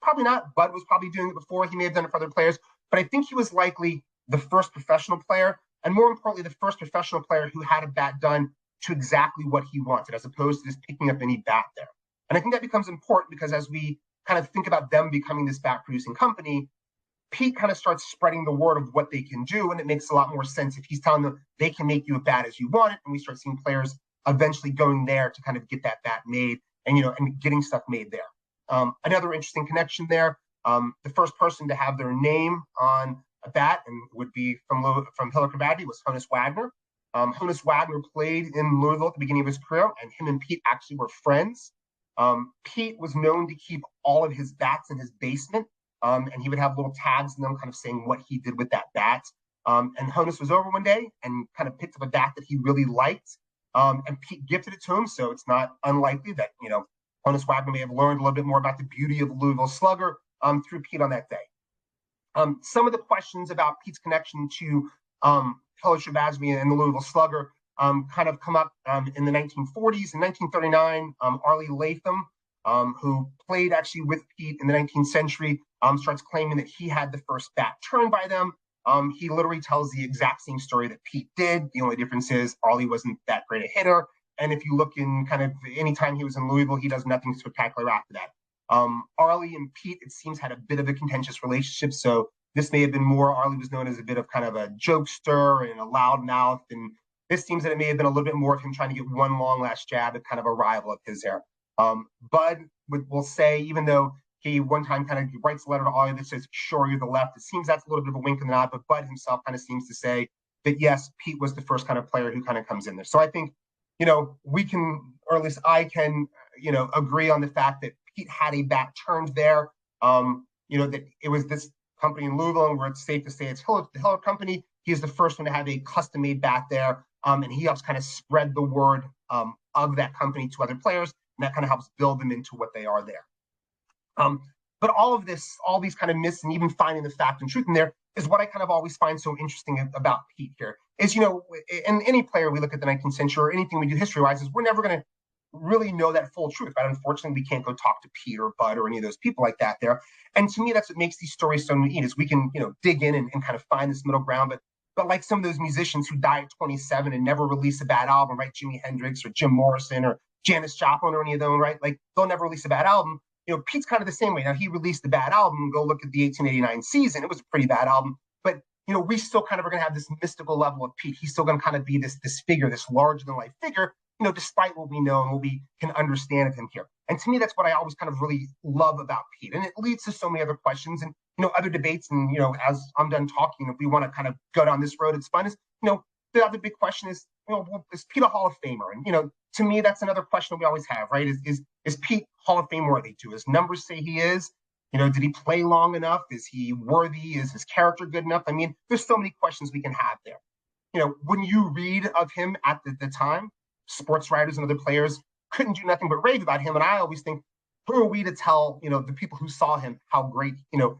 Probably not. Bud was probably doing it before. He may have done it for other players, but I think he was likely the first professional player, and more importantly, the first professional player who had a bat done to exactly what he wanted, as opposed to just picking up any bat there. And I think that becomes important because as we kind of think about them becoming this bat producing company, Pete kind of starts spreading the word of what they can do, and it makes a lot more sense if he's telling them they can make you a bat as you want it, and we start seeing players eventually going there to kind of get that bat made and getting stuff made there. Another interesting connection there, the first person to have their name on bat, and would be from Hillerich Bradsby, was Honus Wagner. Honus Wagner played in Louisville at the beginning of his career, and him and Pete actually were friends. Pete was known to keep all of his bats in his basement, and he would have little tags in them kind of saying what he did with that bat. And Honus was over one day and kind of picked up a bat that he really liked, and Pete gifted it to him, so it's not unlikely that, Honus Wagner may have learned a little bit more about the beauty of the Louisville Slugger through Pete on that day. Some of the questions about Pete's connection to Hillerich Bradsby and the Louisville Slugger kind of come up in the 1940s. In 1939, Arlie Latham, who played actually with Pete in the 19th century, starts claiming that he had the first bat turned by them. He literally tells the exact same story that Pete did. The only difference is Arlie wasn't that great a hitter. And if you look in kind of any time he was in Louisville, he does nothing spectacular after that. Arlie and Pete, it seems, had a bit of a contentious relationship. So this may have been more, Arlie was known as a bit of kind of a jokester and a loudmouth. And this seems that it may have been a little bit more of him trying to get one long last jab at kind of a rival of his there. Bud will say, even though he one time kind of writes a letter to Arlie that says, sure, you're the left, it seems that's a little bit of a wink in the nod, but Bud himself kind of seems to say that, yes, Pete was the first kind of player who kind of comes in there. So I think, we can, or at least I can, agree on the fact that Pete had a bat turned there, that it was this company in Louisville, and where it's safe to say it's the Hillerich Company. He is the first one to have a custom-made bat there, and he helps kind of spread the word of that company to other players, and that kind of helps build them into what they are there. But all these kind of myths, and even finding the fact and truth in there, is what I kind of always find so interesting about Pete here. Is, in any player we look at the 19th century, or anything we do history-wise, is we're never going to really know that full truth, right? Unfortunately, we can't go talk to Pete or Bud or any of those people like that there. And to me, that's what makes these stories so neat, is we can, dig in and kind of find this middle ground. But like some of those musicians who die at 27 and never release a bad album, right? Jimi Hendrix or Jim Morrison or Janis Joplin or any of them, right? Like, they'll never release a bad album. Pete's kind of the same way. Now, he released a bad album. Go look at the 1889 season. It was a pretty bad album. But, we still kind of are going to have this mystical level of Pete. He's still going to kind of be this figure, this larger-than-life figure, despite what we know and what we can understand of him here. And to me, that's what I always kind of really love about Pete. And it leads to so many other questions and, other debates. And, as I'm done talking, if we want to kind of go down this road, it's fun. Is, the other big question is, is Pete a Hall of Famer? And, to me, that's another question that we always have, right? Is Pete Hall of Fame worthy? Do his numbers say he is? Did he play long enough? Is he worthy? Is his character good enough? I mean, there's so many questions we can have there. When you read of him at the time, sports writers and other players couldn't do nothing but rave about him. And I always think, who are we to tell, the people who saw him how great,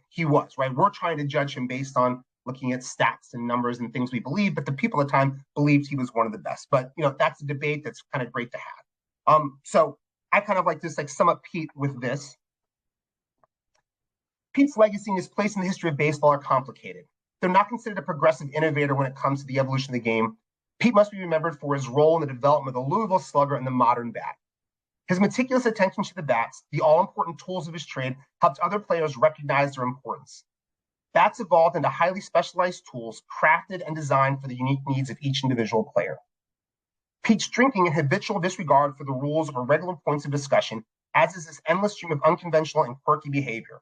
he was, right? We're trying to judge him based on looking at stats and numbers and things we believe, but the people at the time believed he was one of the best. But, that's a debate that's kind of great to have. So I kind of like to sum up Pete with this. Pete's legacy and his place in the history of baseball are complicated. They're not considered a progressive innovator when it comes to the evolution of the game. Pete must be remembered for his role in the development of the Louisville Slugger and the modern bat. His meticulous attention to the bats, the all-important tools of his trade, helped other players recognize their importance. Bats evolved into highly specialized tools, crafted and designed for the unique needs of each individual player. Pete's drinking and habitual disregard for the rules are regular points of discussion, as is his endless stream of unconventional and quirky behavior.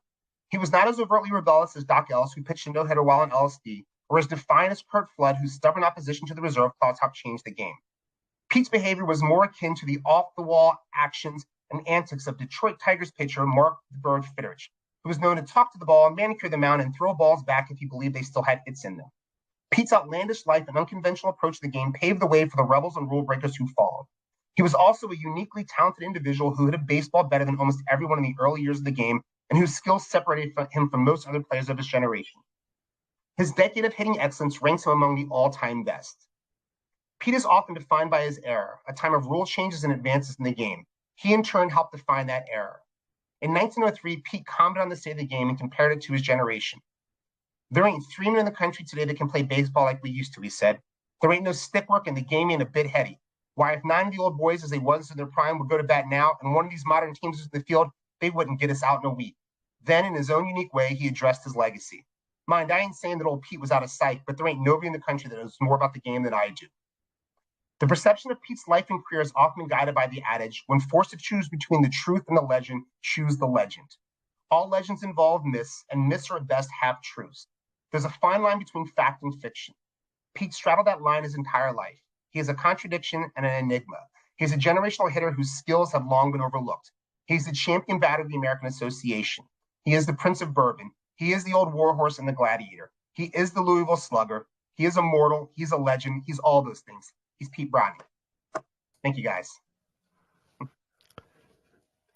He was not as overtly rebellious as Doc Ellis, who pitched a no-hitter while on LSD, or as defiant as Curt Flood, whose stubborn opposition to the reserve clause helped change the game. Pete's behavior was more akin to the off-the-wall actions and antics of Detroit Tigers pitcher Mark the Bird Fitterich, who was known to talk to the ball, manicure the mound, and throw balls back if he believed they still had hits in them. Pete's outlandish life and unconventional approach to the game paved the way for the rebels and rule breakers who followed. He was also a uniquely talented individual who hit a baseball better than almost everyone in the early years of the game, and whose skills separated him from most other players of his generation. His decade of hitting excellence ranks him among the all-time best. Pete is often defined by his era, a time of rule changes and advances in the game. He, in turn, helped define that era. In 1903, Pete commented on the state of the game and compared it to his generation. There ain't 3 men in the country today that can play baseball like we used to, he said. There ain't no stick work, and the game ain't a bit heady. Why, if 9-year-old boys as they was in their prime would go to bat now, and one of these modern teams was in the field, they wouldn't get us out in a week. Then, in his own unique way, he addressed his legacy. Mind, I ain't saying that old Pete was out of sight, but there ain't nobody in the country that knows more about the game than I do. The perception of Pete's life and career is often guided by the adage, when forced to choose between the truth and the legend, choose the legend. All legends involve myths, and myths are at best half-truths. There's a fine line between fact and fiction. Pete straddled that line his entire life. He is a contradiction and an enigma. He's a generational hitter whose skills have long been overlooked. He's the champion bat of the American Association. He is the Prince of Bourbon. He is the old warhorse and the gladiator. He is the Louisville Slugger. He is immortal. He's a legend. He's all those things. He's Pete Browning. Thank you, guys.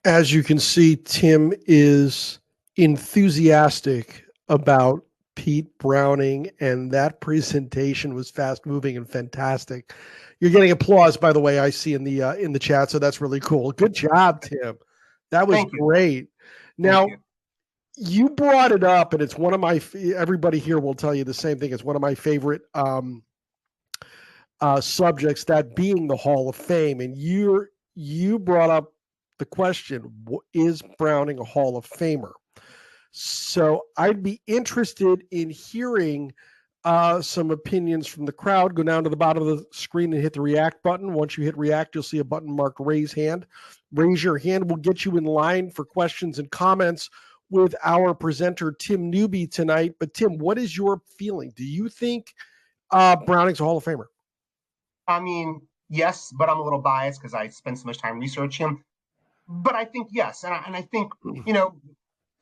As you can see, Tim is enthusiastic about Pete Browning, and that presentation was fast moving and fantastic. You're getting applause, by the way, I see in the chat, so that's really cool. Good job, Tim. That was great. Now, you brought it up, and it's one of my, everybody here will tell you the same thing. It's one of my favorite subjects, that being the Hall of Fame. And you brought up the question, is Browning a Hall of Famer? So I'd be interested in hearing some opinions from the crowd. Go down to the bottom of the screen and hit the react button. Once you hit react, you'll see a button marked raise hand. Raise your hand. We'll get you in line for questions and comments with our presenter, Tim Newby, tonight. But Tim, what is your feeling? Do you think Browning's a Hall of Famer? I mean, yes, but I'm a little biased because I spent so much time researching him. But I think yes. And I think, you know,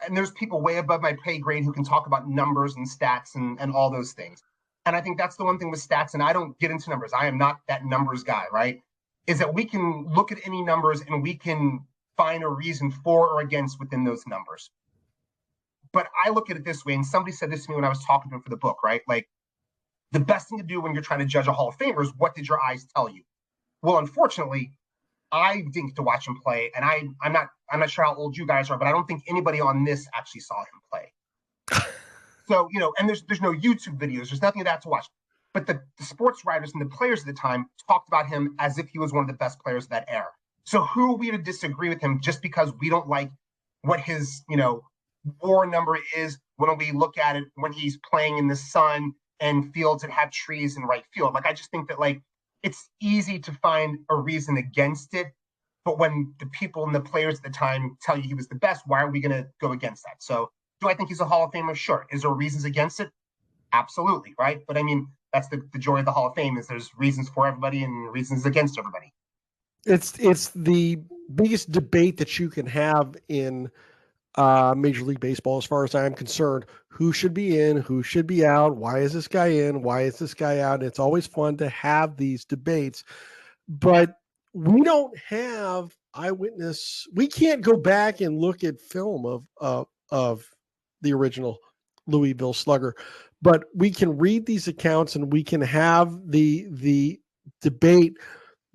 and there's people way above my pay grade who can talk about numbers and stats and all those things. And I think that's the one thing with stats, and I don't get into numbers. I am not that numbers guy, right? Is that we can look at any numbers and we can find a reason for or against within those numbers. But I look at it this way, and somebody said this to me when I was talking to him for the book, right? Like, the best thing to do when you're trying to judge a Hall of Famer is, what did your eyes tell you? Well, unfortunately, I didn't get to watch him play, and I'm not sure how old you guys are, but I don't think anybody on this actually saw him play. So, you know, and there's no YouTube videos, there's nothing of that to watch. But the sports writers and the players at the time talked about him as if he was one of the best players of that era. So who are we to disagree with him just because we don't like what his, you know, WAR number is when we look at it when he's playing in the sun and fields that have trees in right field? Like, I just think that, like, it's easy to find a reason against it, but when the people and the players at the time tell you he was the best, why are we going to go against that? So do I think he's a Hall of Famer? Sure. Is there reasons against it? Absolutely, right? But I mean, that's the joy of the Hall of Fame, is there's reasons for everybody and reasons against everybody. It's the biggest debate that you can have in Major League Baseball, as far as I'm concerned. Who should be in, who should be out, why is this guy in, why is this guy out? And it's always fun to have these debates, but we don't have eyewitness. We can't go back and look at film of the original Louisville Slugger, but we can read these accounts and we can have the debate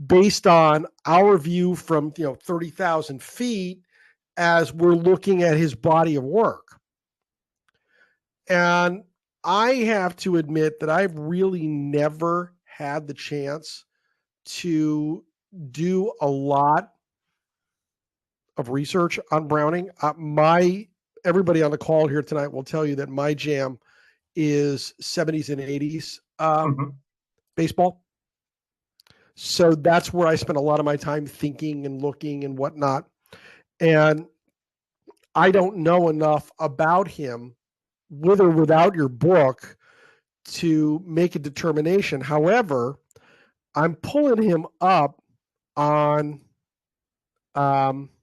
based on our view from 30,000 feet as we're looking at his body of work. And I have to admit that I've really never had the chance to do a lot of research on Browning. Everybody on the call here tonight will tell you that my jam is 70s and 80s baseball. So that's where I spend a lot of my time thinking and looking and whatnot. And I don't know enough about him, with or without your book, to make a determination. However, I'm pulling him up on, hang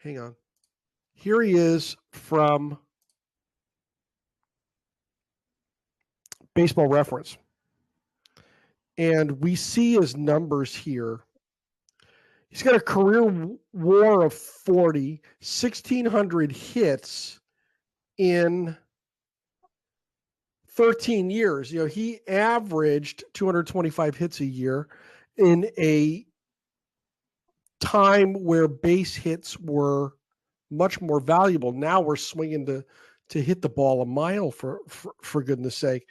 on. Here he is from Baseball Reference. And we see his numbers here. He's got a career WAR of 40, 1,600 hits in 13 years. He averaged 225 hits a year in a time where base hits were much more valuable. Now we're swinging to hit the ball a mile, for goodness sake.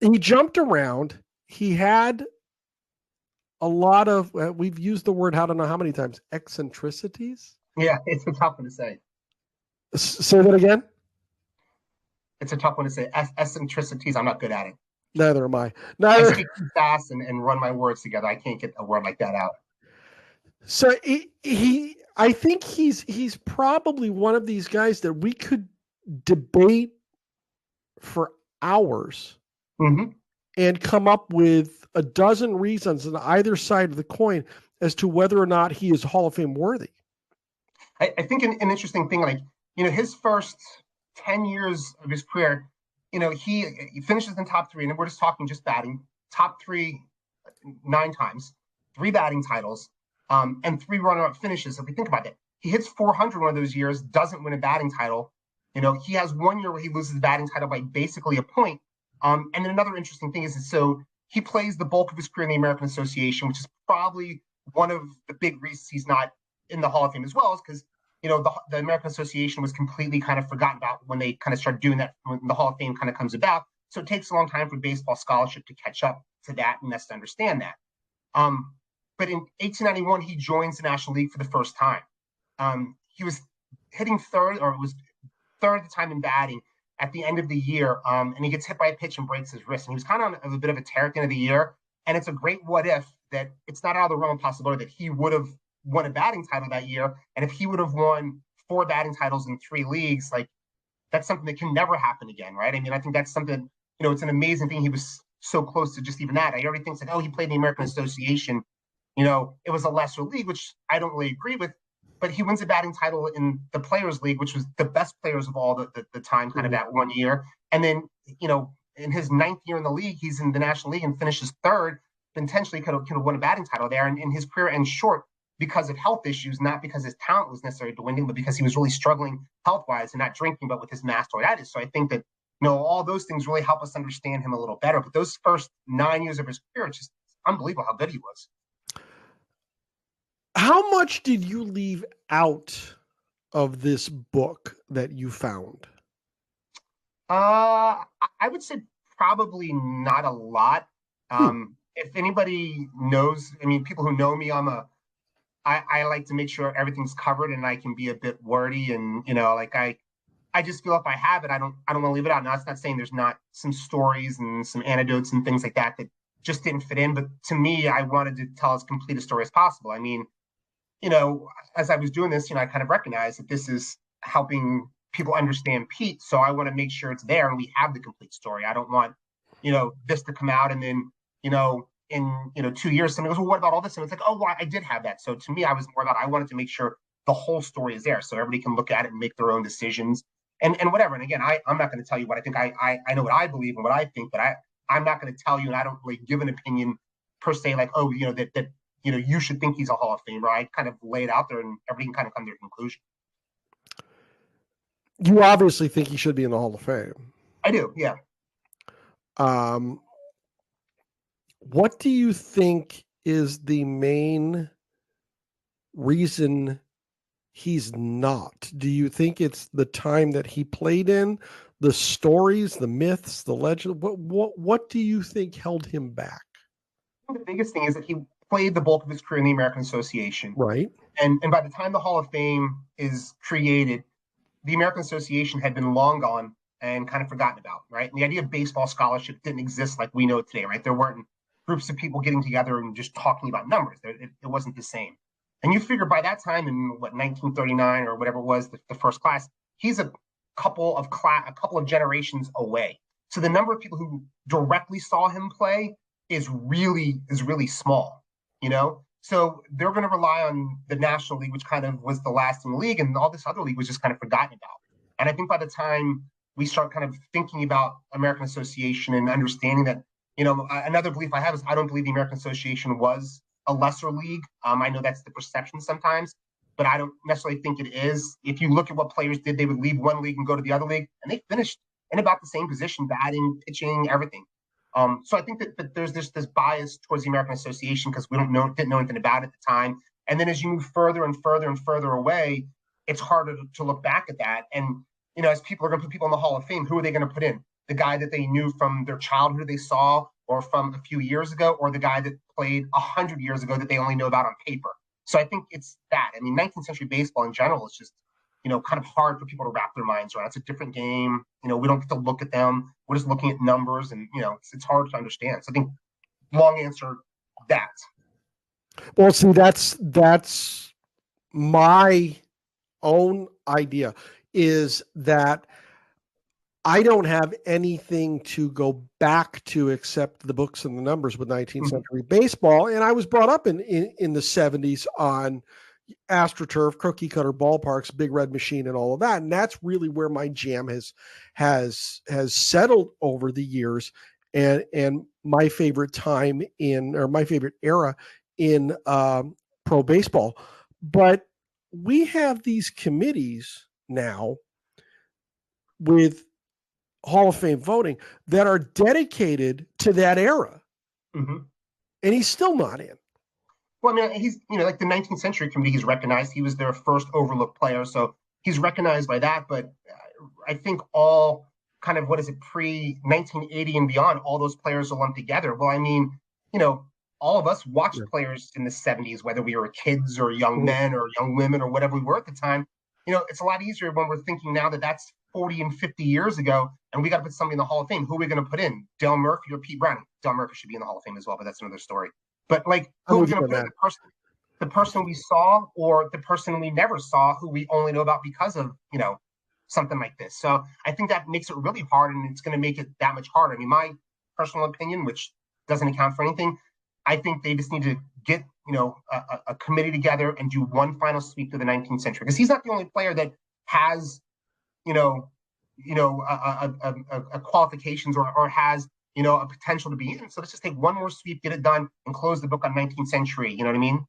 He jumped around. He had a lot of, we've used the word, I don't know how many times, eccentricities? Yeah, it's a tough one to say. Say that again? It's a tough one to say. Eccentricities, I'm not good at it. Neither am I. I speak too fast and run my words together. I can't get a word like that out. So I think he's probably one of these guys that we could debate for hours and come up with a dozen reasons on either side of the coin as to whether or not he is Hall of Fame worthy. I think an interesting thing, like, his first 10 years of his career, he finishes in top three, and we're just talking just batting, top three 9 times, 3 batting titles, and 3 runner-up finishes. If we think about it, he hits 400 one of those years, doesn't win a batting title. He has 1 year where he loses the batting title by basically a point. And then another interesting thing is, so he plays the bulk of his career in the American Association, which is probably one of the big reasons he's not in the Hall of Fame as well, is because the American Association was completely kind of forgotten about when they kind of started doing that, when the Hall of Fame kind of comes about. So it takes a long time for baseball scholarship to catch up to that and us to understand that. But in 1891, he joins the National League for the first time. He was hitting third, or it was third at the time in batting at the end of the year, and he gets hit by a pitch and breaks his wrist. And he was kind of on a bit of a tear at the end of the year. And it's a great what if that it's not out of the realm of possibility that he would have won a batting title that year. And if he would have won 4 batting titles in 3 leagues, like, that's something that can never happen again, right? I mean, I think that's something, it's an amazing thing. He was so close to just even that. I already think that, he played in the American Association. It was a lesser league, which I don't really agree with. But he wins a batting title in the Players League, which was the best players of all the time, kind of that 1 year. And then, in his 9th year in the league, he's in the National League and finishes third. Potentially could have won a batting title there. And his career ends short because of health issues, not because his talent was necessarily dwindling, but because he was really struggling health-wise and not drinking, but with his mastoiditis. So I think that, all those things really help us understand him a little better. But those first 9 years of his career, it's just unbelievable how good he was. How much did you leave out of this book that you found? I would say probably not a lot. If anybody knows, I mean, people who know me, I like to make sure everything's covered, and I can be a bit wordy, and like I just feel if I have it, I don't want to leave it out. Now, it's not saying there's not some stories and some anecdotes and things like that just didn't fit in, but to me, I wanted to tell as complete a story as possible. I mean, as I was doing this, I kind of recognized that this is helping people understand Pete. So I want to make sure it's there and we have the complete story. I don't want, this to come out and then, in 2 years, somebody goes, well, what about all this? And it's like, oh, well, I did have that. So to me, I was more about, I wanted to make sure the whole story is there so everybody can look at it and make their own decisions and whatever. And again, I'm not going to tell you what I think. I know what I believe and what I think, but I'm not going to tell you, and I don't really give an opinion per se, like, oh, that you should think he's a Hall of Famer. I kind of lay it out there and everybody can kind of come to a conclusion. You obviously think he should be in the Hall of Fame. I do, yeah. What do you think is the main reason he's not? Do you think it's the time that he played in, the stories, the myths, the legend? What do you think held him back? The biggest thing is that he played the bulk of his career in the American Association. Right. And by the time the Hall of Fame is created, the American Association had been long gone and kind of forgotten about, right? And the idea of baseball scholarship didn't exist like we know it today, right? There weren't groups of people getting together and just talking about numbers. It wasn't the same. And you figure by that time in 1939 or whatever it was, the first class, he's a couple of generations away. So the number of people who directly saw him play is really small, So they're going to rely on the National League, which kind of was the last in the league, and all this other league was just kind of forgotten about. And I think by the time we start kind of thinking about American Association and understanding that, another belief I have is I don't believe the American Association was a lesser league. I know that's the perception sometimes, but I don't necessarily think it is. If you look at what players did, they would leave one league and go to the other league, and they finished in about the same position, batting, pitching, everything. So I think that there's this bias towards the American Association because we didn't know anything about it at the time. And then as you move further and further and further away, it's harder to look back at that. And, as people are going to put people in the Hall of Fame, who are they going to put in? The guy that they knew from their childhood they saw or from a few years ago, or the guy that played 100 years ago that they only know about on paper. So I think it's that. I mean, 19th century baseball in general is just, kind of hard for people to wrap their minds around. It's a different game. We don't get to look at them. We're just looking at numbers and, it's hard to understand. So I think long answer, that. Well, see, that's my own idea is that I don't have anything to go back to except the books and the numbers with 19th century baseball. And I was brought up in the 70s on AstroTurf, cookie cutter ballparks, Big Red Machine, and all of that. And that's really where my jam has settled over the years. And my favorite time or my favorite era in pro baseball. But we have these committees now with Hall of Fame voting that are dedicated to that era. Mm-hmm. And he's still not in. Well, I mean, he's, like the 19th century committee, he's recognized. He was their first overlooked player. So he's recognized by that. But I think all kind of, pre 1980 and beyond, all those players are lumped together. Well, I mean, all of us watched players in the 70s, whether we were kids or young men or young women or whatever we were at the time. It's a lot easier when we're thinking now that that's 40 and 50 years ago, and we got to put somebody in the Hall of Fame. Who are we going to put in? Dale Murphy or Pete Browning? Dale Murphy should be in the Hall of Fame as well, but that's another story. But like, who are we going to put in? The person we saw, or the person we never saw, who we only know about because of, something like this. So I think that makes it really hard, and it's going to make it that much harder. I mean, my personal opinion, which doesn't account for anything, I think they just need to get, a committee together and do one final sweep to the 19th century, because he's not the only player that has, a qualifications or has, a potential to be in. So let's just take one more sweep, get it done, and close the book on 19th century. You know what I mean?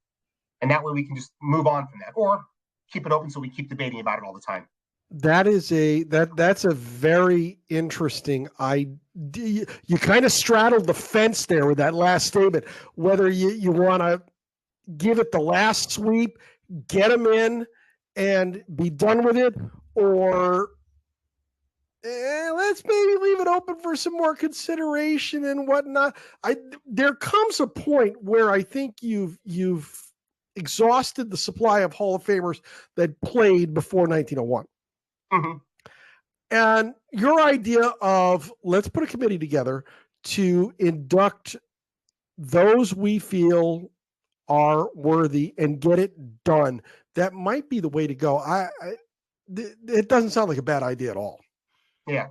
And that way we can just move on from that, or keep it open so we keep debating about it all the time. That's a very interesting idea. You kind of straddled the fence there with that last statement, whether you want to give it the last sweep, get them in and be done with it, or let's maybe leave it open for some more consideration and whatnot. There comes a point where I think you've exhausted the supply of Hall of Famers that played before 1901. Mm-hmm. And your idea of let's put a committee together to induct those we feel are worthy and get it done, that might be the way to go. It doesn't sound like a bad idea at all. Yeah.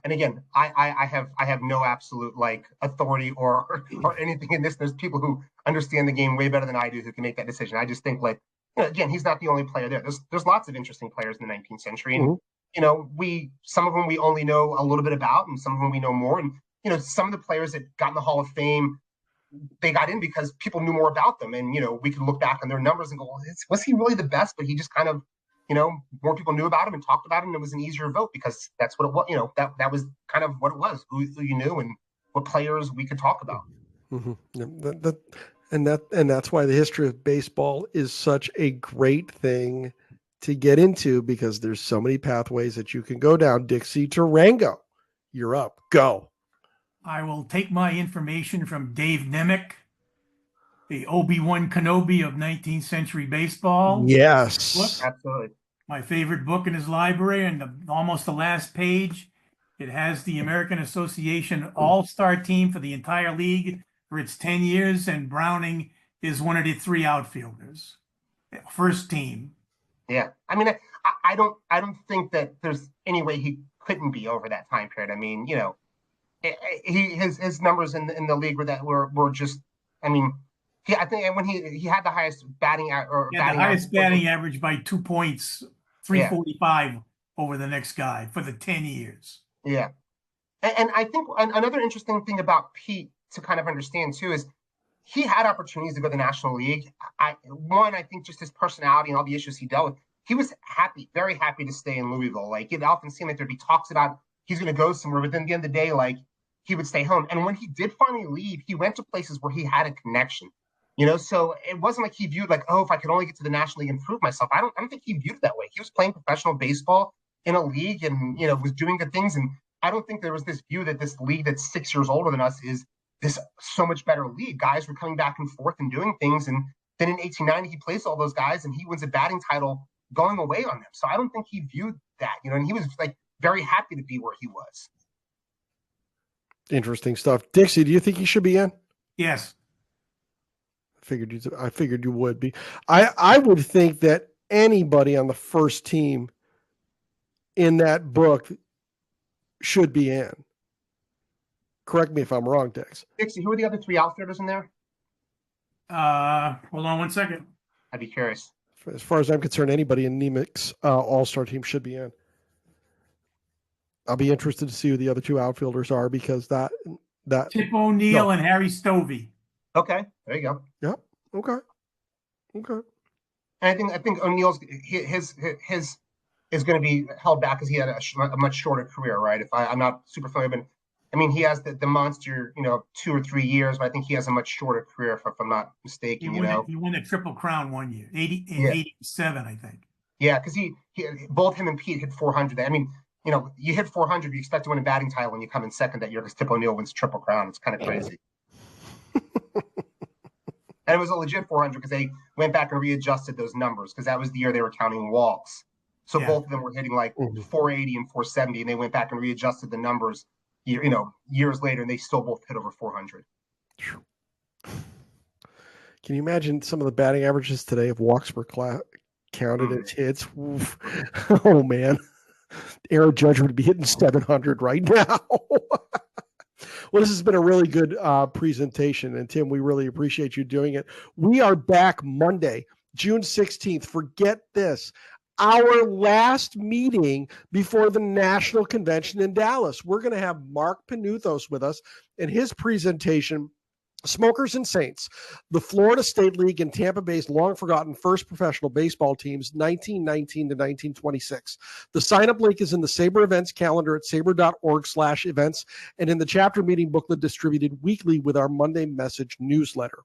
And again, I have no absolute authority or anything in this. There's people who understand the game way better than I do who can make that decision. I just think again, he's not the only player there. There's lots of interesting players in the 19th century, and some of them we only know a little bit about, and some of them we know more. And some of the players that got in the Hall of Fame, they got in because people knew more about them, and we could look back on their numbers and go, well, was he really the best? But he just kind of, more people knew about him and talked about him, and it was an easier vote because that's what it was. That was kind of what it was, who you knew and what players we could talk about. Mm-hmm. And that's why the history of baseball is such a great thing to get into, because there's so many pathways that you can go down. Dixie Tarango, you're up. Go. I will take my information from Dave Nemec, the Obi-Wan Kenobi of 19th century baseball. Yes. Book. Absolutely. My favorite book in his library, and almost the last page, it has the American Association All-Star team for the entire league for its 10 years, and Browning is one of the three outfielders. First team. Yeah. I mean, I don't think that there's any way he couldn't be over that time period. I mean, his numbers in the league were just, I mean, I think when he had the highest batting batting average by 2 points, 345 over the next guy for the 10 years. Yeah. And I think another interesting thing about Pete to kind of understand too is he had opportunities to go to the National League. I think just his personality and all the issues he dealt with, he was very happy to stay in Louisville. It often seemed like there'd be talks about he's going to go somewhere, but then at the end of the day, he would stay home. And when he did finally leave, he went to places where he had a connection. So it wasn't like he viewed if I could only get to the National League and prove myself. I don't think he viewed it that way. He was playing professional baseball in a league and, was doing good things. And I don't think there was this view that this league that's 6 years older than us is this so much better league. Guys were coming back and forth and doing things. And then in 1890, he plays all those guys and he wins a batting title going away on them. So I don't think he viewed that, and he was very happy to be where he was. Interesting stuff. Dixie, do you think he should be in? Yes. I figured you would be. I would think that anybody on the first team in that book should be in. Correct me if I'm wrong, Dex. Dixie, who are the other 3 outfielders in there? Hold on 1 second. I'd be curious. As far as I'm concerned, anybody in Nemec's all-star team should be in. I'll be interested to see who the other 2 outfielders are because that Tip O'Neill and Harry Stovey. Okay, there you go. Yep. Okay. And I think O'Neill's his is going to be held back because he had a much shorter career, right? If I'm not super familiar, but I mean he has the monster, 2 or 3 years, but I think he has a much shorter career if I'm not mistaken. He won the Triple Crown 1 year, 87, I think. Yeah, because he both him and Pete hit 400. I mean, you hit 400, you expect to win a batting title when you come in second that year because Tip O'Neill wins Triple Crown. It's kind of crazy. And it was a legit 400 because they went back and readjusted those numbers because that was the year they were counting walks. So both of them were hitting like 480 and 470, and they went back and readjusted the numbers, years later, and they still both hit over 400. Can you imagine some of the batting averages today if walks were counted as hits? Oof. Oh man, Aaron Judge would be hitting 700 right now. Well, this has been a really good presentation, and Tim, we really appreciate you doing it. We are back Monday, June 16th. Forget this. Our last meeting before the National Convention in Dallas. We're going to have Mark Panuthos with us in his presentation, Smokers and Saints, the Florida State League and Tampa Bay's long-forgotten first professional baseball teams, 1919 to 1926. The sign-up link is in the SABR events calendar at saber.org/events and in the chapter meeting booklet distributed weekly with our Monday message newsletter.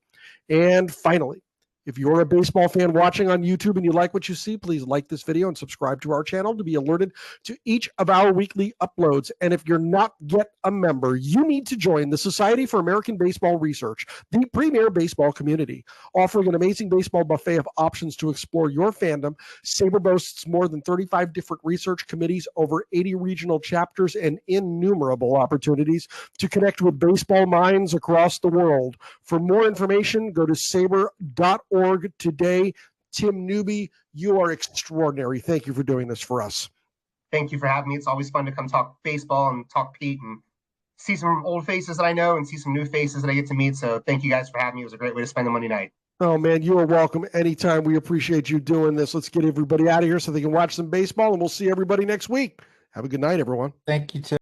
And finally, if you're a baseball fan watching on YouTube and you like what you see, please like this video and subscribe to our channel to be alerted to each of our weekly uploads. And if you're not yet a member, you need to join the Society for American Baseball Research, the premier baseball community. Offering an amazing baseball buffet of options to explore your fandom, SABR boasts more than 35 different research committees, over 80 regional chapters, and innumerable opportunities to connect with baseball minds across the world. For more information, go to saber.org today. Tim Newby, you are extraordinary. Thank you for doing this for us. Thank you for having me. It's always fun to come talk baseball and talk Pete and see some old faces that I know and see some new faces that I get to meet. So thank you guys for having me. It was a great way to spend the Monday night. Oh, man, you are welcome anytime. We appreciate you doing this. Let's get everybody out of here so they can watch some baseball, and we'll see everybody next week. Have a good night, everyone. Thank you, Tim.